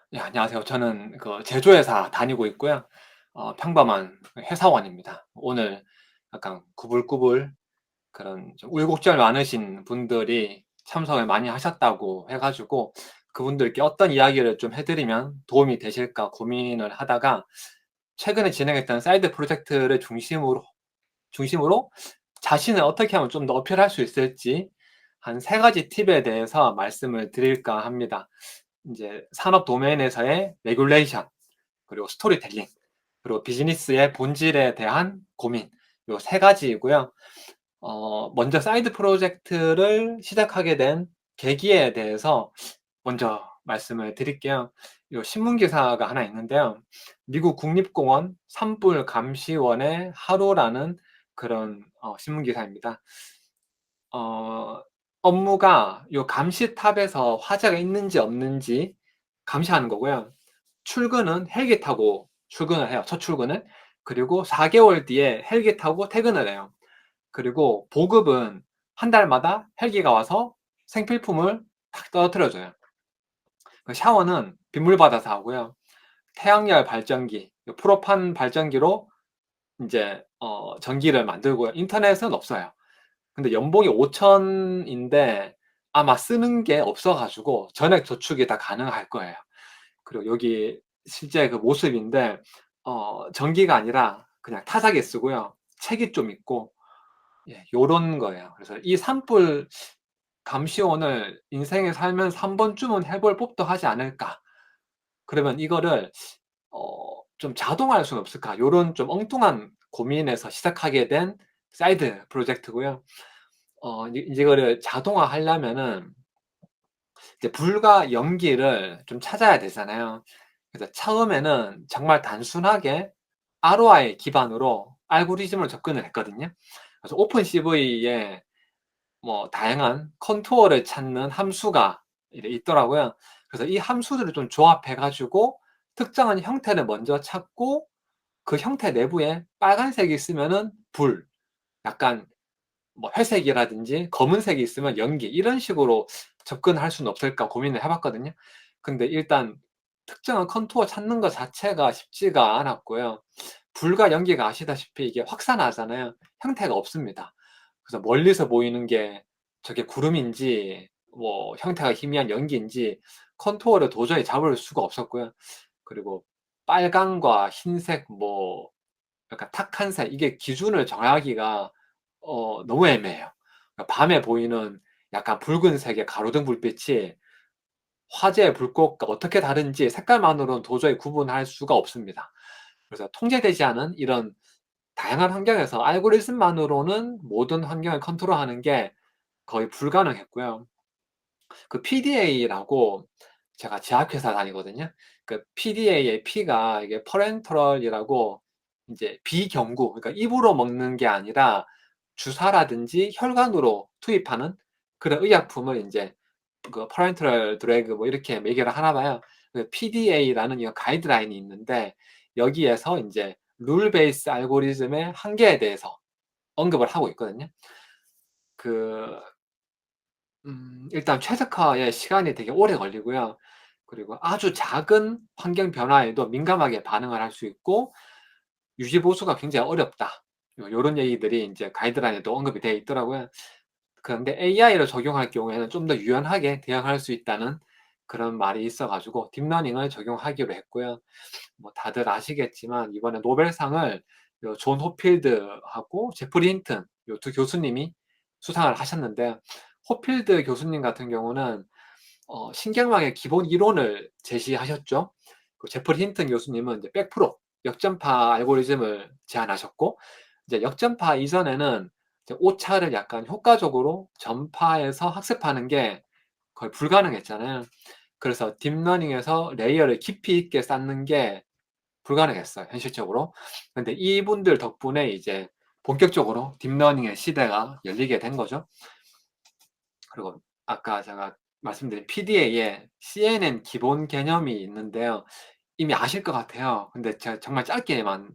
네, 안녕하세요. 저는 제조회사 다니고 있고요. 평범한 회사원입니다. 오늘 약간 구불구불 그런 좀 우여곡절 많으신 분들이 참석을 많이 하셨다고 해 가지고 그분들께 어떤 이야기를 좀 해 드리면 도움이 되실까 고민을 하다가 최근에 진행했던 사이드 프로젝트를 중심으로 자신을 어떻게 하면 좀 더 어필할 수 있을지 한 3 가지 팁에 대해서 말씀을 드릴까 합니다. 인제 산업 도메인에서의 레귤레이션, 그리고 스토리텔링, 그리고 비즈니스의 본질에 대한 고민, 요 3 가지이고요. 먼저 사이드 프로젝트를 시작하게 된 계기에 대해서 먼저 말씀을 드릴게요. 요 신문 기사가 하나 있는데요. 미국 국립공원 산불 감시원의 하루라는 그런 신문 기사입니다. 어 업무가 요 감시탑에서 화재가 있는지 없는지 감시하는 거고요. 출근은 헬기 타고 출근을 해요, 첫 출근을. 그리고 4 개월 뒤에 헬기 타고 퇴근을 해요. 그리고 보급은 한 달마다 헬기가 와서 생필품을 탁 떨어뜨려 줘요. 샤워는 빗물 받아서 하고요. 태양열 발전기, 요 프로판 발전기로 인제 전기를 만들고요. 인터넷은 없어요. 근데 연봉이 5천 인데 아마 쓰는 게 없어 가지고 전액 저축이 다 가능할 거예요. 그리고 여기 실제 그 모습인데 전기가 아니라 그냥 타사기 쓰고요. 책이 좀 있고, 예, 요런 거예요. 그래서 이 산불 감시원을 인생에 살면서 한 번쯤은 해볼 법도 하지 않을까. 그러면 이거를 좀 자동화할 수는 없을까? 요런 좀 엉뚱한 고민에서 시작하게 된 사이드 프로젝트고요. 이제 이거를 자동화하려면은 이제 불과 연기를 좀 찾아야 되잖아요. 그래서 처음에는 정말 단순하게 ROI 기반으로 알고리즘을 접근을 했거든요. 그래서 오픈CV에 뭐 다양한 컨투어를 찾는 함수가 이래 있더라고요. 그래서 이 함수들을 좀 조합해 가지고 특정한 형태를 먼저 찾고 그 형태 내부에 빨간색이 있으면은 불, 약간 뭐 회색이라든지 검은색이 있으면 연기, 이런 식으로 접근할 수는 없을까 고민을 해 봤거든요. 근데 일단 특정한 컨투어 찾는 것 자체가 쉽지가 않았고요. 불과 연기가 아시다시피 이게 확산하잖아요. 형태가 없습니다. 그래서 멀리서 보이는 게 저게 구름인지 뭐 형태가 희미한 연기인지 컨투어를 도저히 잡을 수가 없었고요. 그리고 빨강과 흰색, 뭐 약간 탁한 색, 이게 기준을 정하기가 너무 애매해요. 그러니까 밤에 보이는 약간 붉은색의 가로등 불빛이 화재의 불꽃과 어떻게 다른지 색깔만으로는 도저히 구분할 수가 없습니다. 그래서 통제되지 않은 이런 다양한 환경에서 알고리즘만으로는 모든 환경을 컨트롤하는 게 거의 불가능했고요. 그 PDA라고, 제가 제약회사 다니거든요. 그 PDA의 P가 이게 parenteral이라고, 인제 비경구, 그러니까 입으로 먹는 게 아니라 주사라든지 혈관으로 투입하는 그런 의약품을 인제 parenteral drug 뭐 이렇게 매개를 하나 봐요. 그 PDA라는 이 가이드라인이 있는데 여기에서 인제 룰 베이스 알고리즘의 한계에 대해서 언급을 하고 있거든요. 그 일단 최적화에 시간이 되게 오래 걸리고요. 그리고 아주 작은 환경 변화에도 민감하게 반응을 할 수 있고 유지 보수가 굉장히 어렵다. 요런 얘기들이 인제 가이드라인에도 언급이 되어 있더라고요. 그런데 AI를 적용할 경우에는 좀 더 유연하게 대응할 수 있다는 그런 말이 있어 가지고 딥러닝을 적용하기로 했고요. 뭐 다들 아시겠지만 이번에 노벨상을 요 존 호필드하고 제프리 힌튼, 요 두 교수님이 수상을 하셨는데, 호필드 교수님 같은 경우는 신경학의 기본 이론을 제시하셨죠. 그 제프리 힌튼 교수님은 이제 백프로 역전파 알고리즘을 제안하셨고, 이제 역전파 이전에는 이제 오차를 약간 효과적으로 전파해서 학습하는 게 거의 불가능했잖아요. 그래서 딥러닝에서 레이어를 깊이 있게 쌓는 게 불가능했어요, 현실적으로. 근데 이분들 덕분에 이제 본격적으로 딥러닝의 시대가 열리게 된 거죠. 그리고 아까 제가 말씀드린 PDA에 CNN 기본 개념이 있는데요. 이미 아실 것 같아요. 근데 제가 정말 짧게만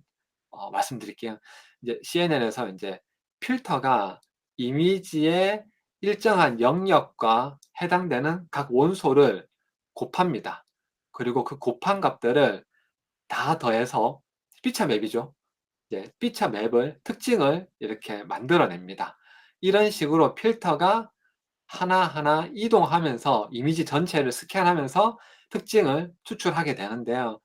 말씀드릴게요. 이제 CNN에서 인제 필터가 이미지의 일정한 영역과 해당되는 각 원소를 곱합니다. 그리고 그 곱한 값들을 다 더해서 피처 맵이죠. 이제 피처 맵을 특징을 이렇게 만들어 냅니다. 이런 식으로 필터가 하나하나 이동하면서 이미지 전체를 스캔하면서 특징을 추출하게 되는데요.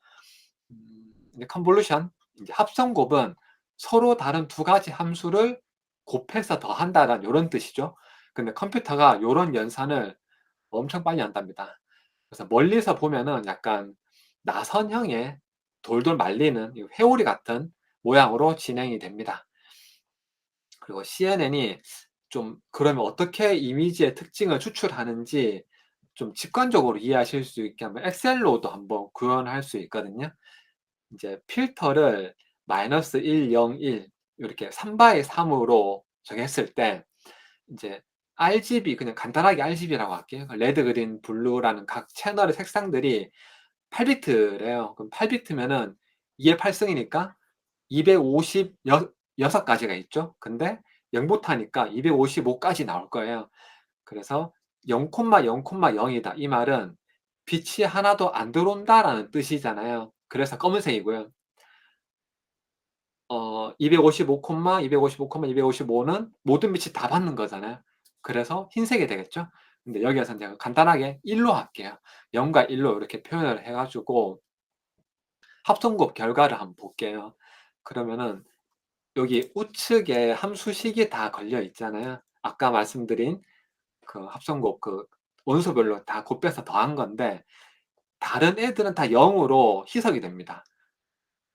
이제 컨볼루션, 이제 합성곱은 서로 다른 두 가지 함수를 곱해서 더한다는 요런 뜻이죠. 근데 컴퓨터가 요런 연산을 엄청 빨리 한답니다. 그래서 멀리서 보면은 약간 나선형의 돌돌 말리는 이 회오리 같은 모양으로 진행이 됩니다. 그리고 CNN이 좀 그러면 어떻게 이미지의 특징을 추출하는지 좀 직관적으로 이해하실 수 있게 한번 엑셀로도 한번 구현할 수 있거든요. 이제 필터를 -1, 0, 1 요렇게 3 x 3으로 정했을 때 이제 RGB, 그냥 간단하게 RGB라고 할게요. 레드, 그린, 블루라는 각 채널의 색상들이 8비트래요. 그럼 8비트면은 2의 8승이니까 256 가지가 있죠. 근데 0 부터 하니까 255 까지 나올 거예요. 그래서 0,0,0이다. 이 말은 빛이 하나도 안 들어온다라는 뜻이잖아요. 그래서 검은색이고요. 255, 255, 255는 모든 빛이 다 받는 거잖아요. 그래서 흰색이 되겠죠. 근데 여기에서 제가 간단하게 1로 할게요. 0과 1로 이렇게 표현을 해 가지고 합성곱 결과를 한번 볼게요. 그러면은 여기 우측에 함수식이 다 걸려 있잖아요. 아까 말씀드린 그 합성곱 그 원소별로 다 곱해서 더한 건데 다른 애들은 다 0으로 희석이 됩니다.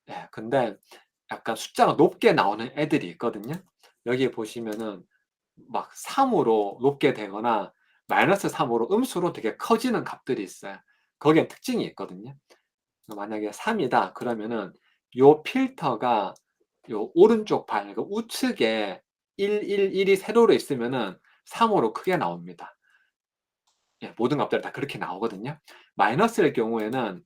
예. 근데 약간 숫자가 높게 나오는 애들이 있거든요. 여기 보시면은 막 3 으로 높게 되거나 -3 으로 음수로 되게 커지는 값들이 있어요. 거기에 특징이 있거든요. 만약에 3 이다 그러면은 요 필터가 요 오른쪽 발, 그러니까 우측에 111이 세로로 있으면은 3 으로 크게 나옵니다. 예, 모든 값들이 다 그렇게 나오거든요. 마이너스일 경우에는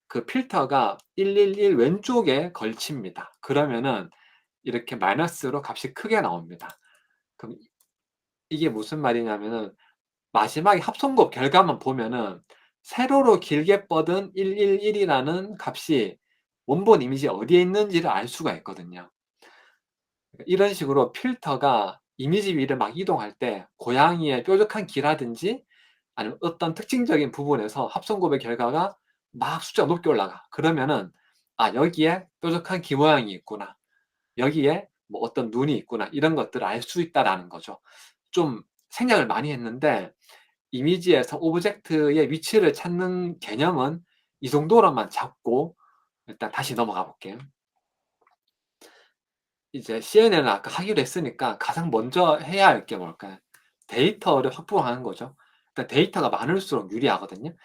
그 필터가 111 왼쪽에 걸칩니다. 그러면은 이렇게 마이너스로 값이 크게 나옵니다. 그럼 이게 무슨 말이냐면은 마지막에 합성곱 결과만 보면은 세로로 길게 뻗은 111이라는 값이 원본 이미지 어디에 있는지를 알 수가 있거든요. 이런 식으로 필터가 이미지 위를 막 이동할 때 고양이의 뾰족한 귀라든지 아니면 어떤 특징적인 부분에서 합성곱의 결과가 막 숫자가 높게 올라가. 그러면은 '아, 여기에 뾰족한 귀 모양이 있구나. 여기에 뭐 어떤 눈이 있구나.' 이런 것들을 알 수 있다라는 거죠. 좀 생략을 많이 했는데 이미지에서 오브젝트의 위치를 찾는 개념은 이 정도로만 잡고 일단 다시 넘어가 볼게요. 이제 CNN을 아까 하기로 했으니까 가장 먼저 해야 할 게 뭘까요? 데이터를 확보하는 거죠. 일단 데이터가 많을수록 유리하거든요.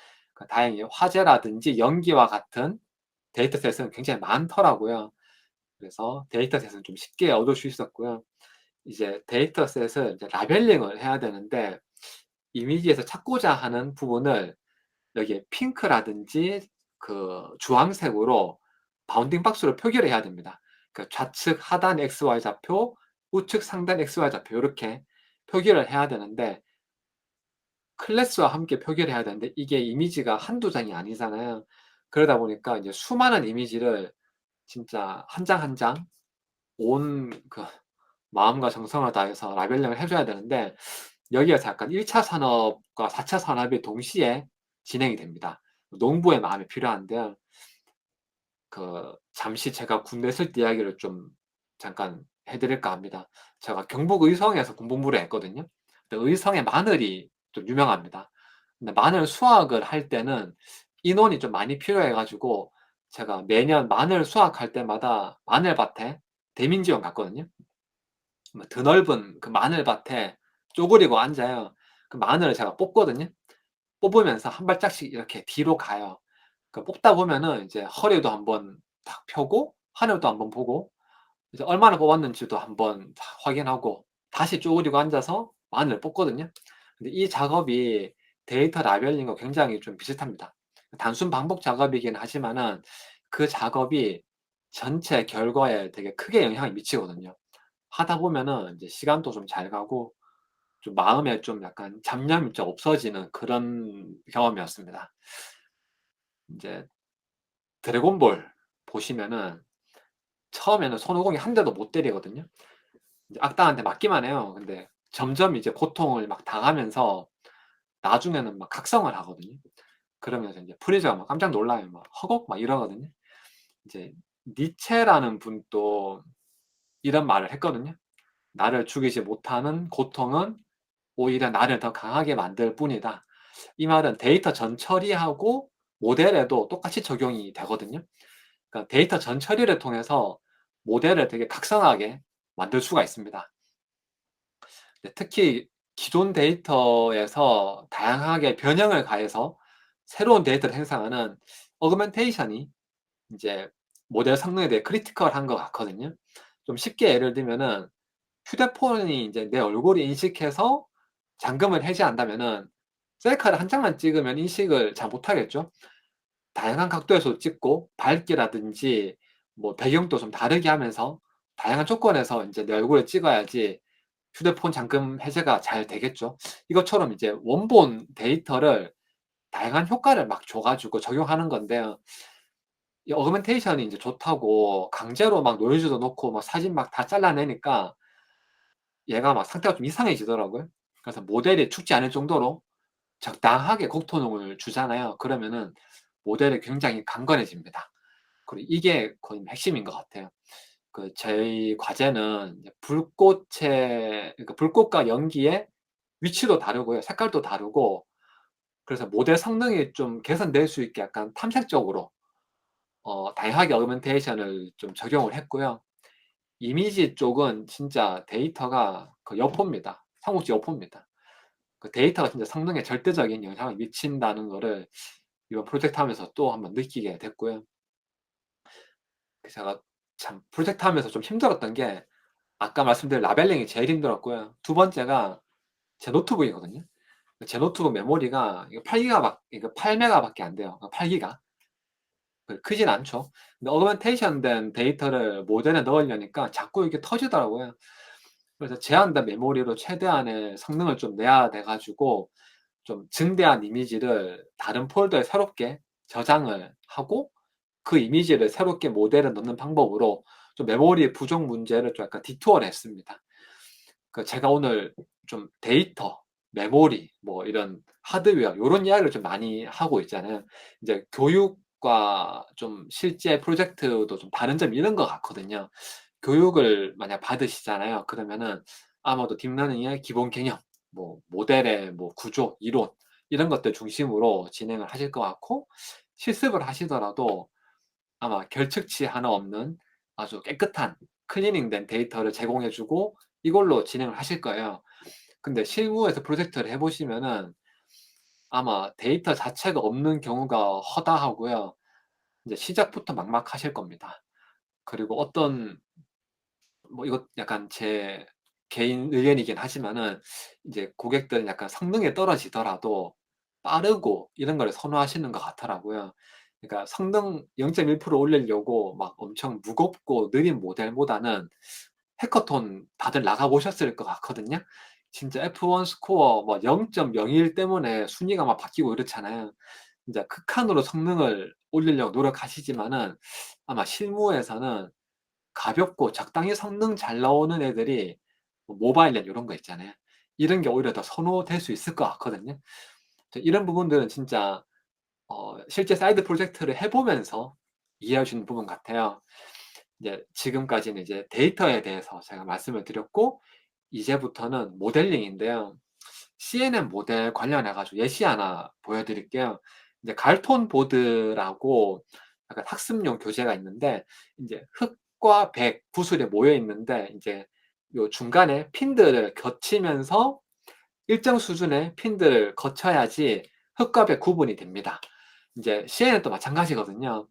다행히 화제라든지 연기와 같은 데이터셋은 굉장히 많더라고요. 그래서 데이터셋은 좀 쉽게 얻을 수 있었고요. 이제 데이터셋을 이제 라벨링을 해야 되는데 이미지에서 찾고자 하는 부분을 여기에 핑크라든지 그 주황색으로 바운딩 박스로 표기를 해야 됩니다. 그러니까 좌측 하단 XY 좌표, 우측 상단 XY 좌표 요렇게 표기를 해야 되는데 클래스와 함께 표기를 해야 되는데 이게 이미지가 한두 장이 아니잖아요. 그러다 보니까 이제 수많은 이미지를 진짜 한 장 한 장 온 그 마음과 정성을 다해서 라벨링을 해 줘야 되는데 여기에서 약간 1차 산업과 4차 산업이 동시에 진행이 됩니다. 농부의 마음이 필요한데요. 잠시 제가 군대 있을 때 이야기를 좀 잠깐 해 드릴까 합니다. 제가 경북 의성에서 군복무를 했거든요. 근데 의성에 마늘이 좀 유명합니다. 근데 마늘 수확을 할 때는 인원이 좀 많이 필요해 가지고 제가 매년 마늘 수확할 때마다 마늘밭에 대민 지원 갔거든요. 뭐 드넓은 그 마늘밭에 쪼그리고 앉아요. 그 마늘을 제가 뽑거든요. 뽑으면서 한 발짝씩 이렇게 뒤로 가요. 뽑다 보면은 이제 허리도 한번 탁 펴고 하늘도 한번 보고 이제 얼마나 뽑았는지도 한번 다 확인하고 다시 쪼그리고 앉아서 마늘을 뽑거든요. 근데 이 작업이 데이터 라벨링과 굉장히 좀 비슷합니다. 단순 반복 작업이긴 하지만은 그 작업이 전체 결과에 되게 크게 영향을 미치거든요. 하다 보면은 이제 시간도 좀 잘 가고 좀 마음에 좀 약간 잡념이 좀 없어지는 그런 경험이었습니다. 인제 드래곤볼 보시면은 처음에는 손오공이 한 대도 못 때리거든요. 이제 악당한테 맞기만 해요. 근데 점점 이제 고통을 막 당하면서 나중에는 막 각성을 하거든요. 그러면서 인제 프리저가 막 깜짝 놀라요. 막 "허걱." 막 이러거든요. 이제 니체라는 분도 이런 말을 했거든요. "나를 죽이지 못하는 고통은 오히려 나를 더 강하게 만들 뿐이다." 이 말은 데이터 전처리하고 모델에도 똑같이 적용이 되거든요. 그러니까 데이터 전처리를 통해서 모델을 되게 각성하게 만들 수가 있습니다. 네, 특히 기존 데이터에서 다양하게 변형을 가해서 새로운 데이터를 생성하는 어그멘테이션이 인제 모델 성능에 대해 크리티컬한 것 같거든요. 좀 쉽게 예를 들면은 휴대폰이 인제 내 얼굴을 인식해서 잠금을 해제한다면은 셀카를 한 장만 찍으면 인식을 잘 못하겠죠. 다양한 각도에서 찍고 밝기라든지 뭐 배경도 좀 다르게 하면서 다양한 조건에서 인제 내 얼굴을 찍어야지 휴대폰 잠금 해제가 잘 되겠죠. 이것처럼 이제 원본 데이터를 다양한 효과를 막 줘 가지고 적용하는 건데요. 이 어그멘테이션이 인제 좋다고 강제로 막 노이즈도 넣고 막 사진 막 다 잘라내니까 얘가 막 상태가 좀 이상해지더라고요. 그래서 모델이 죽지 않을 정도로 적당하게 고통을 주잖아요. 그러면은 모델이 굉장히 강건해집니다. 그리고 이게 거의 핵심인 것 같아요. 그 저희 과제는 이제 불꽃의 그러니까 불꽃과 연기의 위치도 다르고요. 색깔도 다르고 그래서 모델 성능이 좀 개선될 수 있게 약간 탐색적으로 다양하게 어그멘테이션을 좀 적용을 했고요. 이미지 쪽은 진짜 데이터가 그 여포입니다. 삼국지 여포입니다. 그 데이터가 진짜 성능에 절대적인 영향을 미친다는 거를 이번 프로젝트 하면서 또 한번 느끼게 됐고요. 그래서 제가 참 프로젝트 하면서 좀 힘들었던 게 아까 말씀드린 라벨링이 제일 힘들었고요. 두 번째가 제 노트북이거든요. 제 노트북 메모리가 이거 8 기가 막 이거 8 메가 밖에 안 돼요. 8 기가. 크진 않죠. 근데 어그멘테이션 된 데이터를 모델에 넣으려니까 자꾸 이렇게 터지더라고요. 그래서 제한된 메모리로 최대한의 성능을 좀 내야 돼 가지고 좀 증대한 이미지를 다른 폴더에 새롭게 저장을 하고 그 이미지를 새롭게 모델에 넣는 방법으로 좀 메모리 부족 문제를 좀 약간 디토어를 했습니다. 그 제가 오늘 좀 데이터, 메모리 뭐 이런 하드웨어 요런 이야기를 좀 많이 하고 있잖아요. 이제 교육과 좀 실제 프로젝트도 좀 다른 점이 이런 것 같거든요. 교육을 만약 받으시잖아요. 그러면은 아마도 딥러닝의 기본 개념, 뭐 모델의 뭐 구조, 이론 이런 것들 중심으로 진행을 하실 것 같고 실습을 하시더라도 아마 결측치 하나 없는 아주 깨끗한 클리닝된 데이터를 제공해 주고 이걸로 진행을 하실 거예요. 근데 실무에서 프로젝트를 해 보시면은 아마 데이터 자체가 없는 경우가 허다하고요. 인제 시작부터 막막하실 겁니다. 그리고 어떤 뭐 이것 약간 제 개인 의견이긴 하지만은 이제 고객들은 약간 성능이 떨어지더라도 빠르고 이런 거를 선호하시는 것 같더라고요. 그러니까 성능 0.1% 올리려고 막 엄청 무겁고 느린 모델보다는 해커톤 다들 나가 보셨을 것 같거든요. 진짜 F1 스코어 뭐 0.01 때문에 순위가 막 바뀌고 이렇잖아요. 진짜 극한으로 성능을 올리려고 노력하시지만은 아마 실무에서는 가볍고 적당히 성능 잘 나오는 애들이 뭐 모바일 앱 요런 거 있잖아요. 이런 게 오히려 더 선호될 수 있을 것 같거든요. 이런 부분들은 진짜 실제 사이드 프로젝트를 해 보면서 이해할 수 있는 부분 같아요. 이제 지금까지는 이제 데이터에 대해서 제가 말씀을 드렸고 이제부터는 모델링인데요. CNN 모델 관련해 가지고 예시 하나 보여 드릴게요. 이제 갈톤 보드라고 약간 학습용 교재가 있는데 인제 흑과 백 구슬이 모여 있는데 인제 요 중간에 핀들을 거치면서 일정 수준의 핀들을 거쳐야지 흑과 백 구분이 됩니다. 인제 CN도 마찬가지거든요.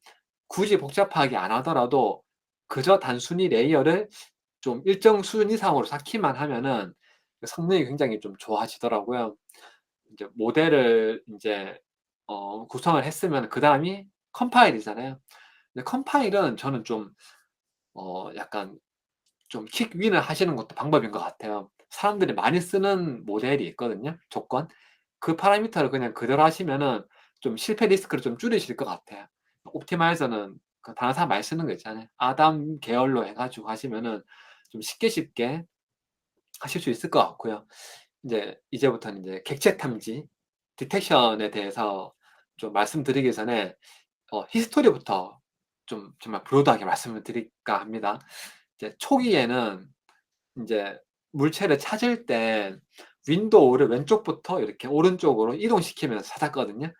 굳이 복잡하게 안 하더라도 그저 단순히 레이어를 좀 일정 수준 이상으로 쌓기만 하면은 그 성능이 굉장히 좀 좋아지더라고요. 인제 모델을 인제 구성을 했으면 그다음이 컴파일이잖아요. 근데 컴파일은 저는 좀 약간 좀 킥 윈을 하시는 것도 방법인 것 같아요. 사람들이 많이 쓰는 모델이 있거든요, 조건. 그 파라미터를 그냥 그대로 하시면은 좀 실패 리스크를 좀 줄이실 것 같아요. 옵티마이저는 그 다른 사람 많이 쓰는 거 있잖아요. 아담 계열로 해 가지고 하시면은 좀 쉽게 하실 수 있을 것 같고요. 이제부터는 이제 객체 탐지, 디텍션에 대해서 좀 말씀드리기 전에 히스토리부터 좀 정말 브로드하게 말씀을 드릴까 합니다. 이제 초기에는 인제 물체를 찾을 때 윈도우를 왼쪽부터 이렇게 오른쪽으로 이동시키면서 찾았거든요.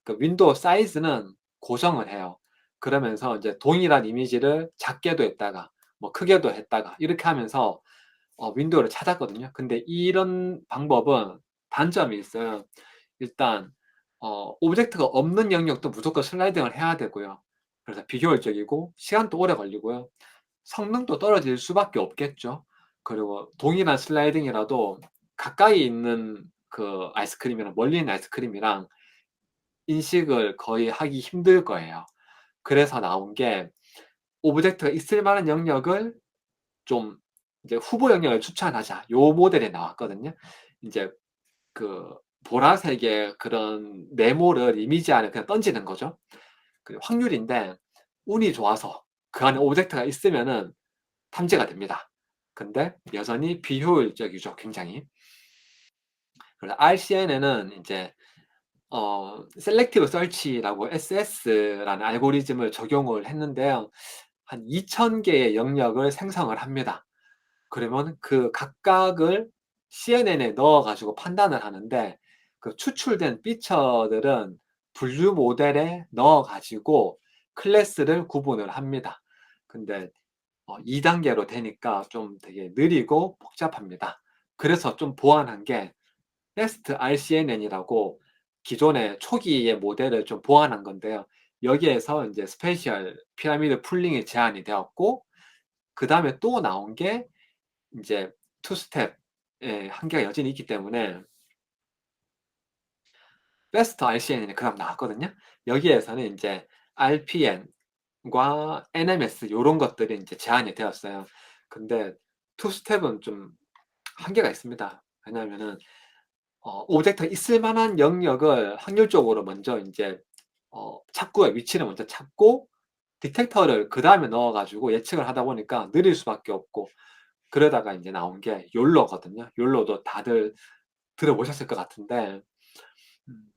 그 윈도우 사이즈는 고정을 해요. 그러면서 이제 동일한 이미지를 작게도 했다가 뭐 크게도 했다가 이렇게 하면서 윈도우를 찾았거든요. 근데 이런 방법은 단점이 있어요. 일단 오브젝트가 없는 영역도 무조건 슬라이딩을 해야 되고요. 그래서 비효율적이고 시간도 오래 걸리고요. 성능도 떨어질 수밖에 없겠죠. 그리고 동일한 슬라이딩이라도 가까이 있는 그 아이스크림이랑 멀리 있는 아이스크림이랑 인식을 거의 하기 힘들 거예요. 그래서 나온 게 오브젝트가 있을 만한 영역을 좀 이제 후보 영역을 추천하자. 요 모델이 나왔거든요. 인제 그 보라색의 그런 네모를 이미지 안에 그냥 던지는 거죠. 그 확률인데 운이 좋아서 그 안에 오브젝트가 있으면은 탐지가 됩니다. 근데 여전히 비효율적이죠, 굉장히. 그래서 RCN에는 인제 셀렉티브 서치라고 SS라는 알고리즘을 적용을 했는데요. 한 2,000 개의 영역을 생성을 합니다. 그러면 그 각각을 CNN에 넣어 가지고 판단을 하는데 그 추출된 피처들은 분류 모델에 넣어 가지고 클래스를 구분을 합니다. 근데 2 단계로 되니까 좀 되게 느리고 복잡합니다. 그래서 좀 보완한 게 Fast RCNN이라고 기존의 초기의 모델을 좀 보완한 건데요. 여기에서 인제 스페이셜 피라미드 풀링이 제한이 되었고 그다음에 또 나온 게 인제 투 스텝의 한계가 여전히 있기 때문에 Fast RCNN이 그다음 나왔거든요. 여기에서는 인제 RPN과 NMS 요런 것들이 인제 제한이 되었어요. 근데 투 스텝은 좀 한계가 있습니다. 왜냐하면은 오브젝트가 있을 만한 영역을 확률적으로 먼저 인제 착구의 위치를 먼저 찾고 디텍터를 그다음에 넣어 가지고 예측을 하다 보니까 느릴 수밖에 없고 그러다가 인제 나온 게 욜로거든요. 욜로도 다들 들어보셨을 것 같은데 음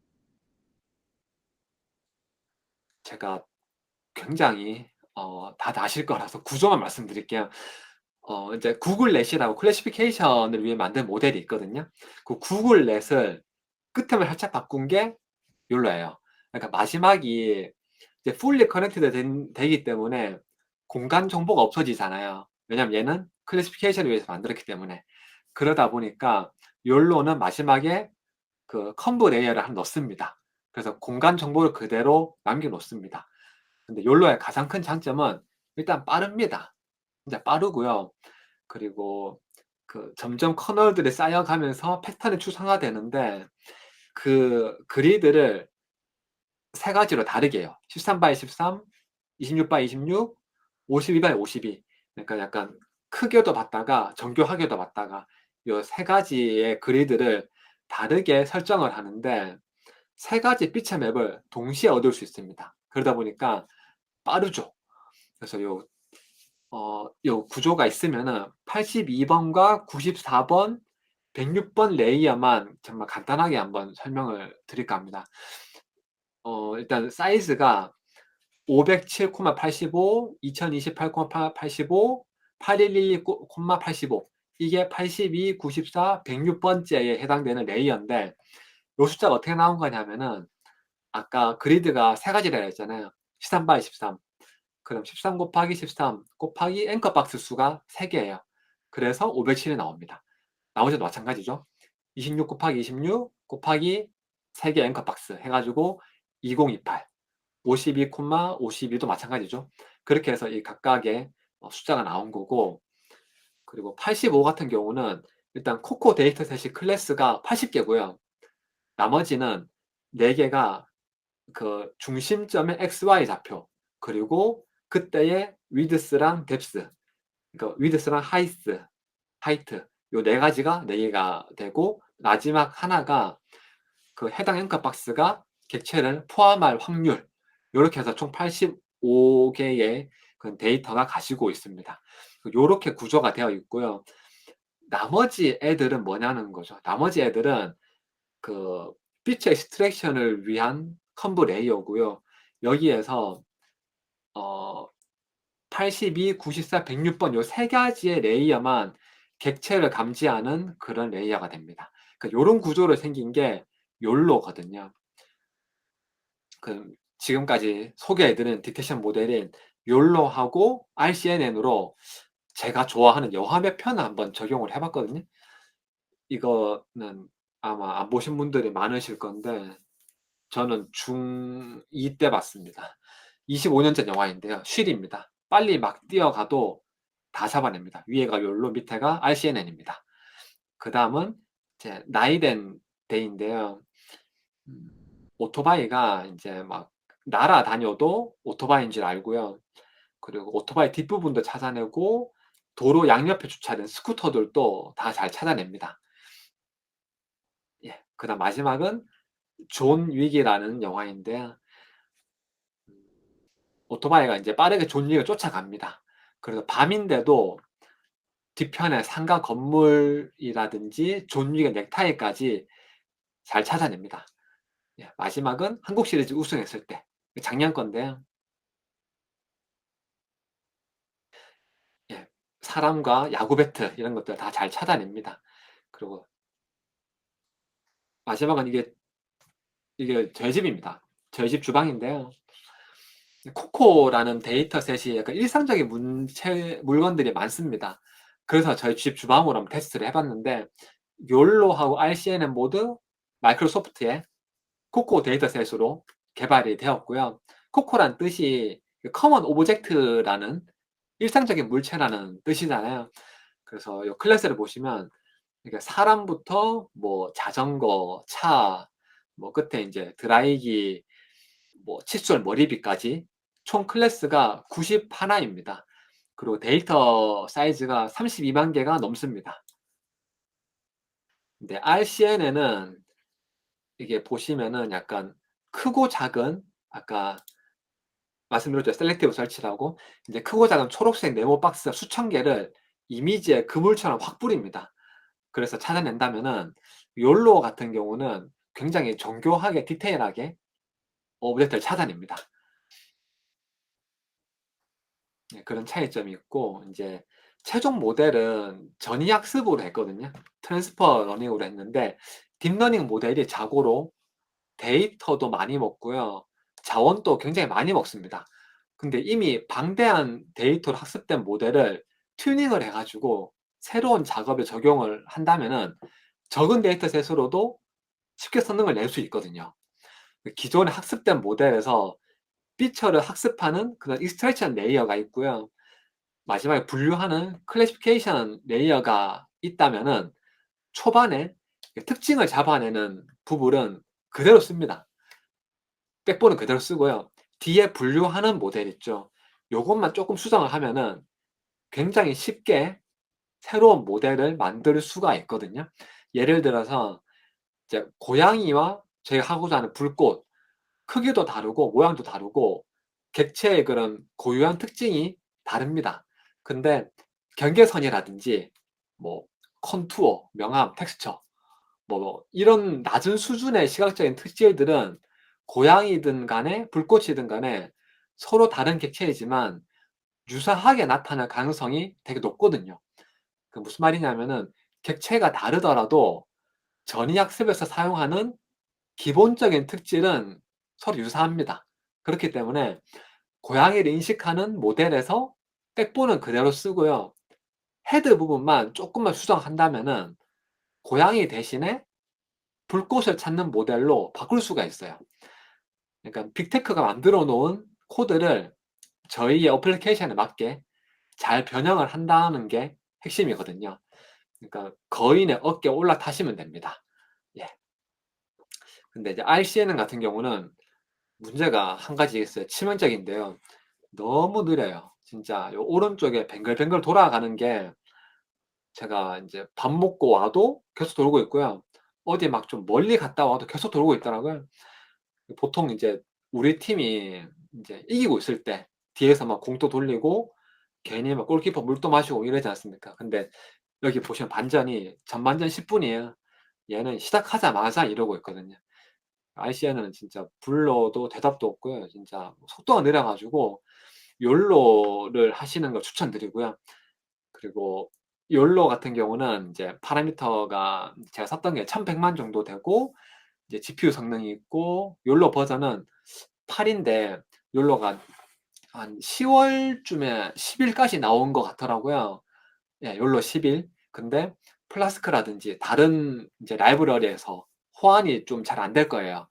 제가 굉장히 다들 아실 거라서 구조만 말씀드릴게요. 인제 구글넷이라고 클래시피케이션을 위해 만든 모델이 있거든요. 그 구글넷을 끝에만 살짝 바꾼 게 욜로예요. 그러니까 마지막이 이제 fully connected 되기 때문에 공간 정보가 없어지잖아요. 왜냐하면 얘는 클래시피케이션을 위해서 만들었기 때문에. 그러다 보니까 욜로는 마지막에 그 컴브 레이어를 하나 넣습니다. 그래서 공간 정보를 그대로 남겨 놓습니다. 근데 욜로의 가장 큰 장점은 일단 빠릅니다. 진짜 빠르고요. 그리고 그 점점 커널들이 쌓여가면서 패턴이 추상화되는데 그 그리드를 3 가지로 다르게 해요. 13 바이 13, 26 바이 26, 52 바이 52. 그러니까 약간 크게도 봤다가 정교하게도 봤다가 요 3 가지의 그리드를 다르게 설정을 하는데 3 가지 빛의 맵을 동시에 얻을 수 있습니다. 그러다 보니까 빠르죠. 그래서 요 구조가 있으면은 82 번과 94 번, 106번 레이어만 정말 간단하게 한번 설명을 드릴까 합니다. 일단 사이즈가 507,85, 2028,85, 8112,85 이게 82, 94, 106 번째에 해당되는 레이어인데 요 숫자가 어떻게 나온 거냐면은 아까 그리드가 3 가지라 그랬잖아요. 13 바이 13. 그럼 13 곱하기 13 곱하기 앵커 박스 수가 3 개예요. 그래서 507이 나옵니다. 나머지도 마찬가지죠. 26 곱하기 26 곱하기 3개 앵커 박스 해 가지고 2028. 52, 52도 마찬가지죠. 그렇게 해서 이 각각의 숫자가 나온 거고 그리고 85 같은 경우는 일단 코코 데이터셋이 클래스가 80 개고요. 나머지는 4 개가 그 중심점의 XY 좌표 그리고 그때의 위드스랑 뎁스 그러니까 위드스랑 하이트 요 4 가지가 4 개가 되고 마지막 하나가 그 해당 앵커 박스가 객체를 포함할 확률 요렇게 해서 총 85 개의 그 데이터가 가지고 있습니다. 요렇게 구조가 되어 있고요. 나머지 애들은 뭐냐는 거죠. 나머지 애들은 그 피처 extraction을 위한 컴브 레이어고요. 여기에서 어 82, 94, 106번 요 3 가지의 레이어만 객체를 감지하는 그런 레이어가 됩니다. 그러니까 요런 구조로 생긴 게 욜로거든요. 그 지금까지 소개해 드린 디텍션 모델인 욜로하고 RCNN으로 제가 좋아하는 여화 몇 편을 한번 적용을 해 봤거든요. 이거는 아마 안 보신 분들이 많으실 건데 저는 중2 때 봤습니다. 25년 전 영화인데요. 쉔입니다. 빨리 막 뛰어가도 다 잡아냅니다. 위에가 욜로 밑에가 RCNN입니다. 그다음은 이제 나이덴 데이인데요. 음 오토바이가 인제 막 날아다녀도 오토바이인 줄 알고요. 그리고 오토바이 뒷부분도 찾아내고 도로 양옆에 주차된 스쿠터들도 다 잘 찾아냅니다. 예. 그다음 마지막은 존 윅이라는 영화인데요. 오토바이가 인제 빠르게 존 윅을 쫓아갑니다. 그래서 밤인데도 뒤편에 상가 건물이라든지 존 윅의 넥타이까지 잘 찾아냅니다. 예. 마지막은 한국 시리즈 우승했을 때 작년 건데요. 예. 사람과 야구 배트 이런 것들 다 잘 찾아냅니다. 그리고 마지막은 이게 저희 집입니다. 저희 집 주방인데요. 코코라는 데이터셋이 약간 일상적인 물건들이 많습니다. 그래서 저희 집 주방으로 한번 테스트를 해 봤는데 욜로하고 RCN은 모두 마이크로소프트의 코코 데이터셋으로 개발이 되었고요. 코코란 뜻이 그 커먼 오브젝트라는 일상적인 물체라는 뜻이잖아요. 그래서 요 클래스를 보시면 이게 사람부터 뭐 자전거, 차, 뭐 끝에 인제 드라이기, 뭐 칫솔, 머리빗까지 총 클래스가 91 입니다. 그리고 데이터 사이즈가 32만 개가 넘습니다. 근데 RCNN은 이게 보시면은 약간 크고 작은 아까 말씀드렸죠. 셀렉티브 설치라고. 이제 크고 작은 초록색 네모 박스 수천 개를 이미지에 그물처럼 확 뿌립니다. 그래서 찾아낸다면은 욜로 같은 경우는 굉장히 정교하게 디테일하게 오브젝트를 찾아냅니다. 네, 그런 차이점이 있고 인제 최종 모델은 전위 학습으로 했거든요. 트랜스퍼 러닝으로 했는데 딥러닝 모델이 자고로 데이터도 많이 먹고요. 자원도 굉장히 많이 먹습니다. 근데 이미 방대한 데이터로 학습된 모델을 튜닝을 해 가지고 새로운 작업에 적용을 한다면은 적은 데이터셋으로도 쉽게 성능을 낼 수 있거든요. 그 기존에 학습된 모델에서 피처를 학습하는 그런 익스트랙션 레이어가 있고요. 마지막에 분류하는 클래시피케이션 레이어가 있다면은 초반에 특징을 잡아내는 부분은 그대로 씁니다. 백본은 그대로 쓰고요. 뒤에 분류하는 모델 있죠. 요것만 쪼끔 수정을 하면은 굉장히 쉽게 새로운 모델을 만들 수가 있거든요. 예를 들어서 이제 고양이와 저희가 하고자 하는 불꽃 크기도 다르고 모양도 다르고 객체의 그런 고유한 특징이 다릅니다. 근데 경계선이라든지 뭐 컨투어, 명암, 텍스처 뭐 이런 낮은 수준의 시각적인 특질들은 고양이든 간에 불꽃이든 간에 서로 다른 객체이지만 유사하게 나타날 가능성이 되게 높거든요. 그 무슨 말이냐면은 객체가 다르더라도 전이학습에서 사용하는 기본적인 특질은 서로 유사합니다. 그렇기 때문에 고양이를 인식하는 모델에서 백본은 그대로 쓰고요. 헤드 부분만 쪼끔만 수정한다면은 고양이 대신에 불꽃을 찾는 모델로 바꿀 수가 있어요. 그러니까 빅테크가 만들어 놓은 코드를 저희의 어플리케이션에 맞게 잘 변형을 한다는 게 핵심이거든요. 그러니까 거인의 어깨에 올라타시면 됩니다. 예. 근데 이제 RCN 같은 경우는 문제가 한 가지 있어요. 치명적인데요. 너무 느려요. 진짜 요 오른쪽에 뱅글뱅글 돌아가는 게 제가 인제 밥 먹고 와도 계속 돌고 있고요. 어디 막 좀 멀리 갔다 와도 계속 돌고 있더라고요. 보통 이제 우리 팀이 이제 이기고 있을 때 뒤에서 막 공도 돌리고 괜히 막 골키퍼 물도 마시고 이러지 않습니까? 근데 여기 보시면 반전이 전반전 10 분이에요. 얘는 시작하자마자 이러고 있거든요. RCN은 진짜 불러도 대답도 없고요. 진짜 속도가 느려 가지고 욜로를 하시는 걸 추천드리고요. 그리고 욜로 같은 경우는 이제 파라미터가 제가 썼던 게 1100만 정도 되고 이제 GPU 성능이 있고 욜로 버전은 8 인데 욜로가 한 10월 쯤에 10 일까지 나온 것 같더라고요. 예, 욜로 10 일. 근데 플라스크라든지 다른 이제 라이브러리에서 호환이 좀 잘 안 될 거예요.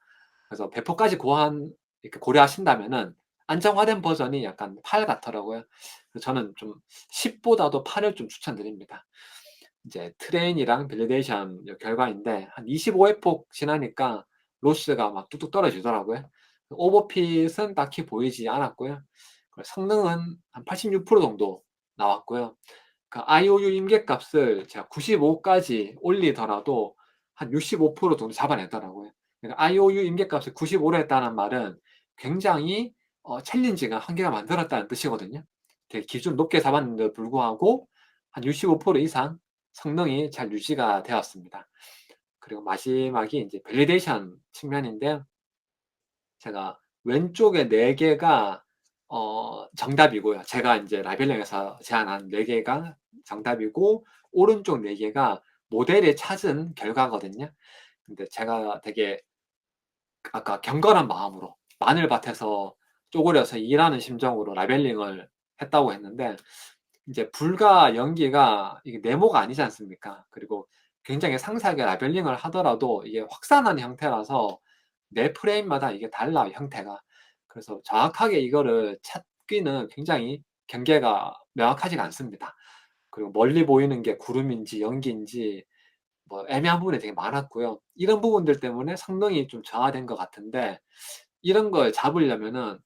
그래서 배포까지 고한 이렇게 고려하신다면은 안정화된 버전이 약간 8 같더라고요. 그래서 저는 좀 10 보다도 8을 좀 추천드립니다. 이제 트레인이랑 밸리데이션 결과인데 한 25회폭 지나니까 로스가 막 뚝뚝 떨어지더라고요. 오버핏은 딱히 보이지 않았고요. 성능은 한 86% 정도 나왔고요. 그 IOU 임계값을 제가 95까지 올리더라도 한 65% 정도 잡아내더라고요. 그러니까 IOU 임계값을 95로 했다는 말은 굉장히 챌린지가 한계가 만들었다는 뜻이거든요. 되게 기준 높게 잡았는데도 불구하고 한 65% 이상 성능이 잘 유지가 되었습니다. 그리고 마지막이 이제 밸리데이션 측면인데 제가 왼쪽에 4 개가 정답이고요. 제가 인제 라벨링에서 제안한 4 개가 정답이고 오른쪽 4 개가 모델이 찾은 결과거든요. 근데 제가 되게 아까 경건한 마음으로 마늘밭에서 쪼그려서 일하는 심정으로 라벨링을 했다고 했는데 인제 불과 연기가 이게 네모가 아니지 않습니까? 그리고 굉장히 상세하게 라벨링을 하더라도 이게 확산한 형태라서 매 프레임마다 이게 달라요, 형태가. 그래서 정확하게 이거를 찾기는 굉장히 경계가 명확하지가 않습니다. 그리고 멀리 보이는 게 구름인지 연기인지 뭐 애매한 부분이 되게 많았고요. 이런 부분들 때문에 성능이 좀 저하된 것 같은데 이런 걸 잡으려면은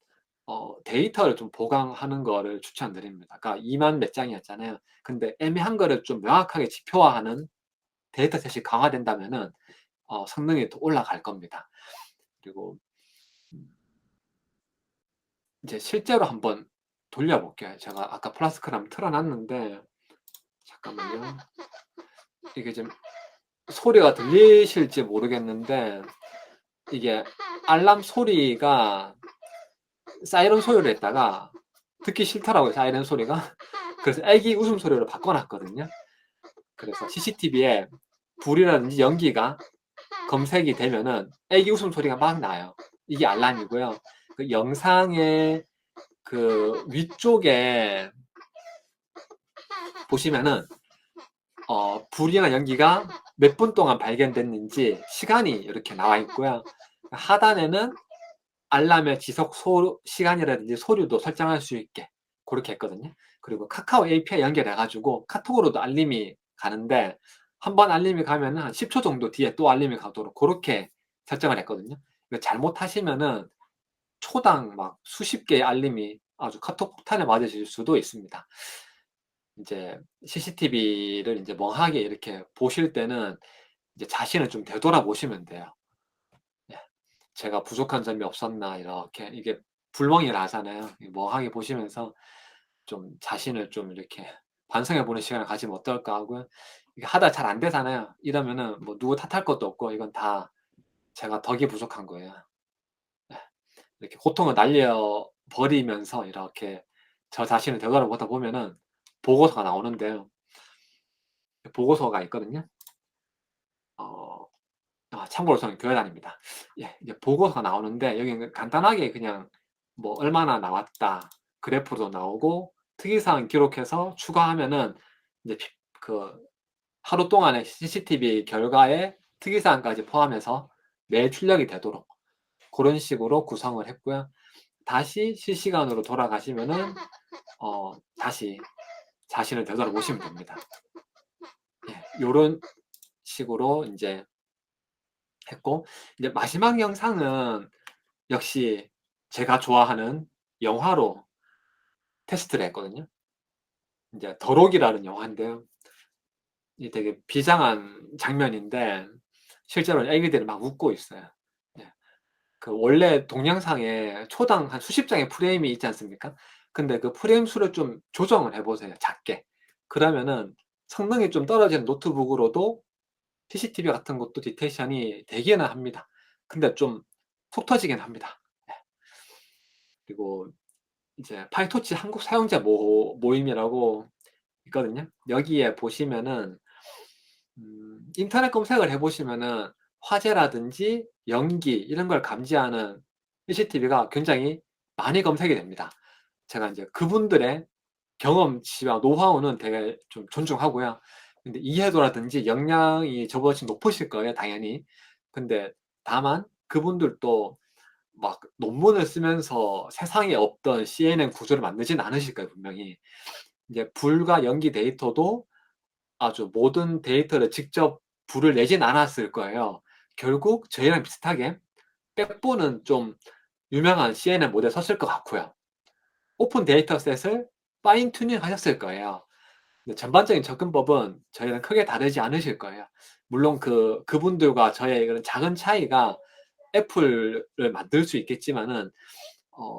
데이터를 좀 보강하는 거를 추천드립니다. 그러니까 2만 몇 장이었잖아요. 근데 애매한 거를 좀 명확하게 지표화하는 데이터셋이 강화된다면은 성능이 더 올라갈 겁니다. 그리고 음 이제 실제로 한번 돌려 볼게요. 제가 아까 플라스크를 한번 틀어 놨는데 잠깐만요. 이게 좀 소리가 들리실지 모르겠는데 이게 알람 소리가 사이렌 소리로 했다가 듣기 싫더라고요, 사이렌 소리가. 그래서 애기 웃음소리로 바꿔 놨거든요. 그래서 CCTV에 불이라든지 연기가 검색이 되면은 애기 웃음소리가 막 나요. 이게 알람이고요. 그 영상의 그 위쪽에 보시면은 불이나 연기가 몇 분 동안 발견됐는지 시간이 이렇게 나와 있고요. 하단에는 알람의 지속 시간이라든지 소류도 설정할 수 있게 그렇게 했거든요. 그리고 카카오 API 연결해 가지고 카톡으로도 알림이 가는데 한 번 알림이 가면은 한 10초 정도 뒤에 또 알림이 가도록 그렇게 설정을 했거든요. 이거 잘못하시면은 초당 막 수십 개의 알림이 아주 카톡 폭탄에 맞으실 수도 있습니다. 인제 CCTV를 인제 멍하게 이렇게 보실 때는 이제 자신을 좀 되돌아보시면 돼요. 예. '제가 부족한 점이 없었나.' 이렇게 이게 불멍이라 하잖아요. 이 멍하게 보시면서 좀 자신을 좀 이렇게 반성해 보는 시간을 가지면 어떨까 하고요. 이게 하다가 잘 안 되잖아요. 이러면은 뭐 누구 탓할 것도 없고 이건 다 제가 덕이 부족한 거예요. 예. 이렇게 고통을 날려 버리면서 이렇게 저 자신을 되돌아보다 보면은 보고서가 나오는데요. 보고서가 있거든요. 어 참고로 저는 교회 다닙니다. 예. 이제 보고서가 나오는데 여기는 간단하게 그냥 뭐 얼마나 나왔다 그래프도 나오고 특이사항 기록해서 추가하면은 이제 그 하루 동안의 CCTV 결과에 특이사항까지 포함해서 매일 출력이 되도록 고런 식으로 구성을 했고요. 다시 실시간으로 돌아가시면은 다시 자신을 되돌아보시면 됩니다. 예. 요런 식으로 인제 했고 이제 마지막 영상은 역시 제가 좋아하는 영화로 테스트를 했거든요. 인제 더록이라는 영화인데요. 이 되게 비장한 장면인데 실제로 애기들이 막 웃고 있어요. 예. 그 원래 동영상에 초당 한 수십 장의 프레임이 있지 않습니까? 근데 그 프레임 수를 좀 조정을 해 보세요, 작게. 그러면은 성능이 좀 떨어지는 노트북으로도 CCTV 같은 것도 디텍션이 되기는 합니다. 근데 좀 속 터지긴 합니다. 예. 그리고 이제 파이토치 한국 사용자 모임이라고 있거든요. 여기에 보시면은 인터넷 검색을 해 보시면은 화재라든지 연기 이런 걸 감지하는 CCTV가 굉장히 많이 검색이 됩니다. 제가 인제 그분들의 경험치와 노하우는 되게 좀 존중하고요. 근데 이해도라든지 역량이 저보다 훨씬 높으실 거예요, 당연히. 근데 다만 그분들도 막 논문을 쓰면서 세상에 없던 CNN 구조를 만들지는 않으실 거예요, 분명히. 이제 불과 연기 데이터도 아주 모든 데이터를 직접 불을 내진 않았을 거예요. 결국 저희랑 비슷하게 백본은 좀 유명한 CNN 모델 썼을 것 같고요. 오픈 데이터셋을 파인 튜닝 하셨을 거예요. 근데 전반적인 접근법은 저희랑 크게 다르지 않으실 거예요. 물론 그분들과 저의 그런 작은 차이가 애플을 만들 수 있겠지만은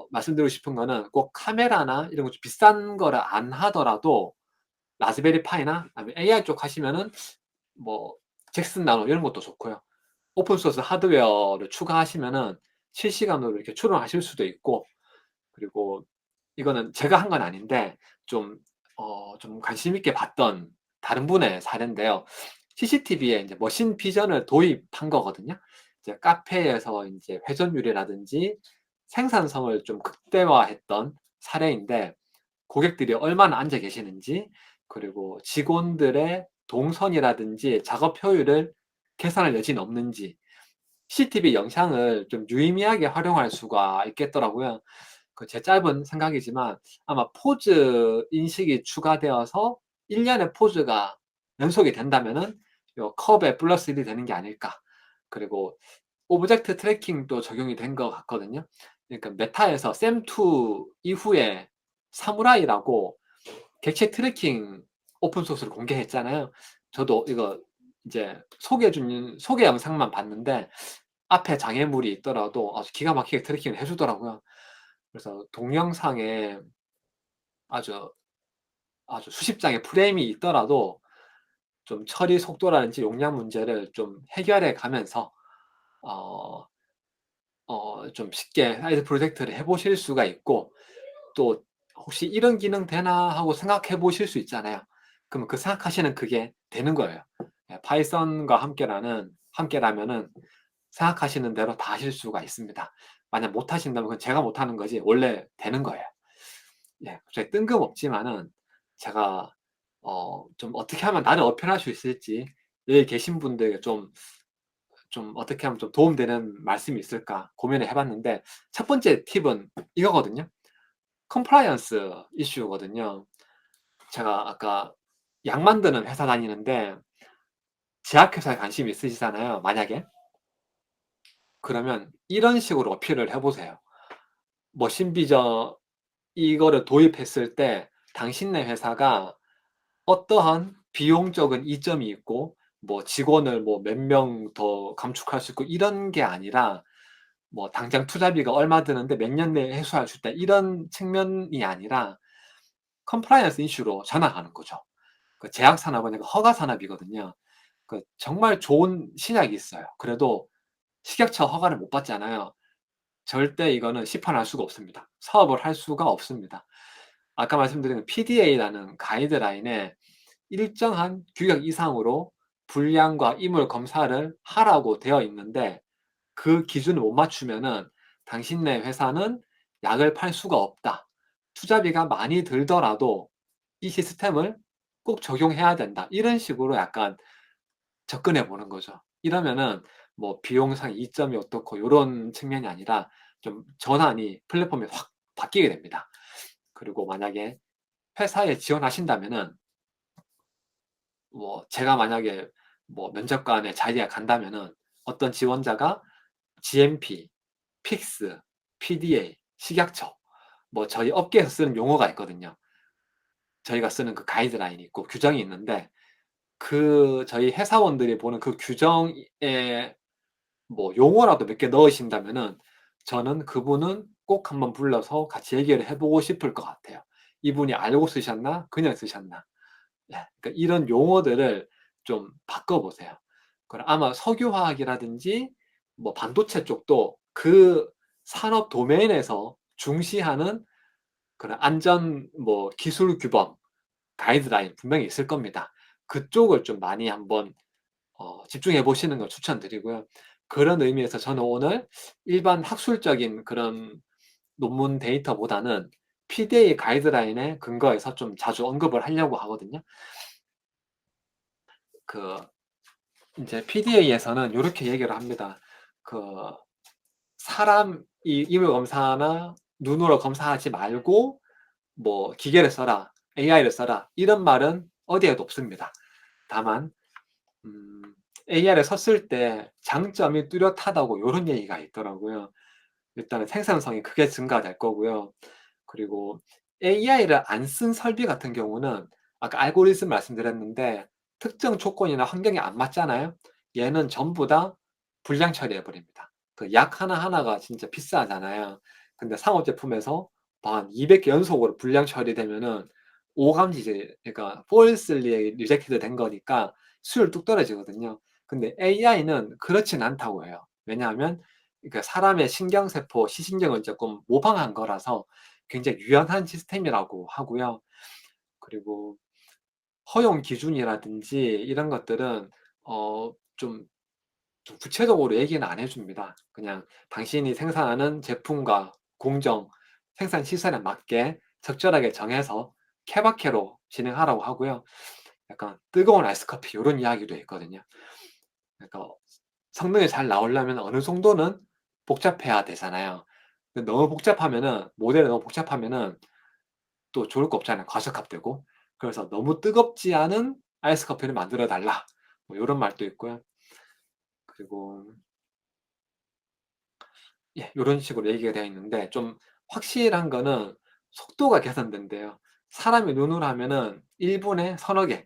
말씀드리고 싶은 거는 꼭 카메라나 이런 거 좀 비싼 거를 안 하더라도 라즈베리 파이나 아니면 AI 쪽 하시면은 뭐 잭슨 나노 이런 것도 좋고요. 오픈 소스 하드웨어를 추가하시면은 실시간으로 이렇게 추론하실 수도 있고, 그리고 이거는 제가 한 건 아닌데 좀 좀 관심 있게 봤던 다른 분의 사례인데요. CCTV에 인제 머신 비전을 도입한 거거든요. 이제 카페에서 인제 회전율이라든지 생산성을 좀 극대화했던 사례인데, 고객들이 얼마나 앉아 계시는지, 그리고 직원들의 동선이라든지 작업 효율을 계산할 여지는 없는지 CCTV 영상을 좀 유의미하게 활용할 수가 있겠더라고요. 그 제 짧은 생각이지만 아마 포즈 인식이 추가되어서 일련의 포즈가 연속이 된다면은 요 컵에 플러스 1이 되는 게 아닐까. 그리고 오브젝트 트래킹도 적용이 된 것 같거든요. 그러니까 메타에서 샘2 이후에 사무라이라고 객체 트래킹 오픈 소스를 공개했잖아요. 저도 이거 이제 소개해 주는 소개 영상만 봤는데 앞에 장애물이 있더라도 아주 기가 막히게 트래킹을 해 주더라고요. 그래서 동영상에 아주, 아주 수십 장의 프레임이 있더라도 좀 처리 속도라든지 용량 문제를 좀 해결해 가면서 어 좀 쉽게 사이드 프로젝트를 해 보실 수가 있고, 또 '혹시 이런 기능 되나?' 하고 생각해 보실 수 있잖아요. 그러면 그 생각하시는 그게 되는 거예요. 예, 파이썬과 함께라면은 생각하시는 대로 다 하실 수가 있습니다. 만약 못 하신다면 그건 제가 못하는 거지 원래 되는 거예요. 예. 갑자기 뜬금없지만은 제가 좀 어떻게 하면 나를 어필할 수 있을지, 여기 계신 분들에게 좀 어떻게 하면 좀 도움되는 말씀이 있을까 고민을 해 봤는데, 첫 번째 팁은 이거거든요. 컴플라이언스 이슈거든요. 제가 아까 약 만드는 회사 다니는데 제약회사에 관심이 있으시잖아요, 만약에. 그러면 이런 식으로 어필을 해 보세요. 머신 비전 이거를 도입했을 때 당신네 회사가 어떠한 비용적인 이점이 있고 뭐 직원을 뭐 몇 명 더 감축할 수 있고 이런 게 아니라, 뭐 당장 투자비가 얼마 드는데 몇 년 내에 회수할 수 있다 이런 측면이 아니라 컴플라이언스 이슈로 전환하는 거죠. 그 제약 산업은 약간 허가 산업이거든요. 그 정말 좋은 신약이 있어요. 그래도 식약처 허가를 못 받잖아요. 절대 이거는 시판할 수가 없습니다. 사업을 할 수가 없습니다. 아까 말씀드린 PDA라는 가이드라인에 일정한 규격 이상으로 분량과 이물 검사를 하라고 되어 있는데, 그 기준을 못 맞추면은 당신네 회사는 약을 팔 수가 없다. 투자비가 많이 들더라도 이 시스템을 꼭 적용해야 된다. 이런 식으로 약간 접근해 보는 거죠. 이러면은 뭐 비용상 이점이 어떻고 요런 측면이 아니라 좀 전환이 플랫폼이 확 바뀌게 됩니다. 그리고 만약에 회사에 지원하신다면은, 뭐 제가 만약에 뭐 면접관에 자리에 간다면은 어떤 지원자가 GMP, 픽스, PDA, 식약처, 뭐 저희 업계에서 쓰는 용어가 있거든요. 저희가 쓰는 그 가이드라인이 있고 규정이 있는데, 그 저희 회사원들이 보는 그 규정에 뭐 용어라도 몇 개 넣으신다면은 저는 그분은 꼭 한번 불러서 같이 얘기를 해 보고 싶을 것 같아요. 이분이 알고 쓰셨나 그냥 쓰셨나. 예. 그러니까 이런 용어들을 좀 바꿔 보세요. 그럼 아마 석유화학이라든지 뭐 반도체 쪽도 그 산업 도메인에서 중시하는 그런 안전 뭐 기술 규범, 가이드라인 분명히 있을 겁니다. 그쪽을 좀 많이 한번 집중해 보시는 걸 추천드리고요. 그런 의미에서 저는 오늘 일반 학술적인 그런 논문 데이터보다는 PDA 가이드라인에 근거해서 좀 자주 언급을 하려고 하거든요. 그 인제 PDA에서는 요렇게 얘기를 합니다. 그 사람 이 임의 검사나 눈으로 검사하지 말고 뭐 "기계를 써라. AI를 써라." 이런 말은 어디에도 없습니다. 다만 음 AI를 썼을 때 장점이 뚜렷하다고 요런 얘기가 있더라고요. 일단은 생산성이 크게 증가될 거고요. 그리고 AI를 안 쓴 설비 같은 경우는 아까 알고리즘 말씀드렸는데 특정 조건이나 환경에 안 맞잖아요. 얘는 전부 다 불량 처리해 버립니다. 그 약 하나하나가 진짜 비싸잖아요. 근데 상업 제품에서 한 200개 연속으로 불량 처리되면은 오감지제 그러니까 falsely rejected 된 거니까 수율 뚝 떨어지거든요. 근데 AI는 그렇진 않다고 해요. 왜냐하면 그러니까 사람의 신경세포, 시신경을 쪼끔 모방한 거라서 굉장히 유연한 시스템이라고 하고요. 그리고 허용 기준이라든지 이런 것들은 좀 구체적으로 얘기는 안 해 줍니다. 그냥 당신이 생산하는 제품과 공정, 생산 시설에 맞게 적절하게 정해서 케바케로 진행하라고 하고요. 약간 뜨거운 아이스커피 요런 이야기도 있거든요. 그러니까 성능이 잘 나오려면 어느 정도는 복잡해야 되잖아요. 근데 너무 복잡하면은 모델이 너무 복잡하면은 또 좋을 거 없잖아요. 과식합되고. 그래서 "너무 뜨겁지 않은 아이스 커피를 만들어 달라." 뭐 요런 말도 있고요. 그리고 예 요런 식으로 얘기가 되어 있는데 좀 확실한 거는 속도가 개선된대요. 사람이 눈으로 하면은 1 분에 서너 개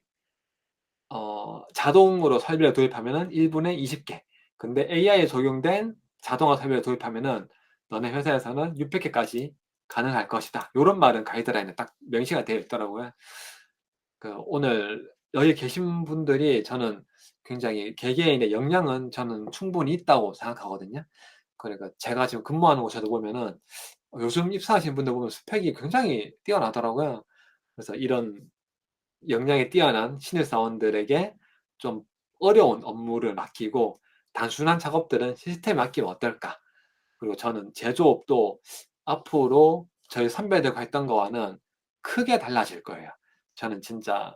자동으로 설비를 도입하면은 1 분에 20 개. 근데 AI에 적용된 자동화 설비를 도입하면은 "너네 회사에서는 600 개까지 가능할 것이다." 요런 말은 가이드라인에 딱 명시가 되어 있더라고요. 오늘 여기 계신 분들이 저는 굉장히 개개인의 역량은 저는 충분히 있다고 생각하거든요. 그러니까 제가 지금 근무하는 곳에도 보면은 요즘 입사하신 분들 보면 스펙이 굉장히 뛰어나더라고요. 그래서 이런 역량이 뛰어난 신입사원들에게 좀 어려운 업무를 맡기고 단순한 작업들은 시스템에 맡기면 어떨까? 그리고 저는 제조업도 앞으로 저희 선배들과 했던 거와는 크게 달라질 거예요. 저는 진짜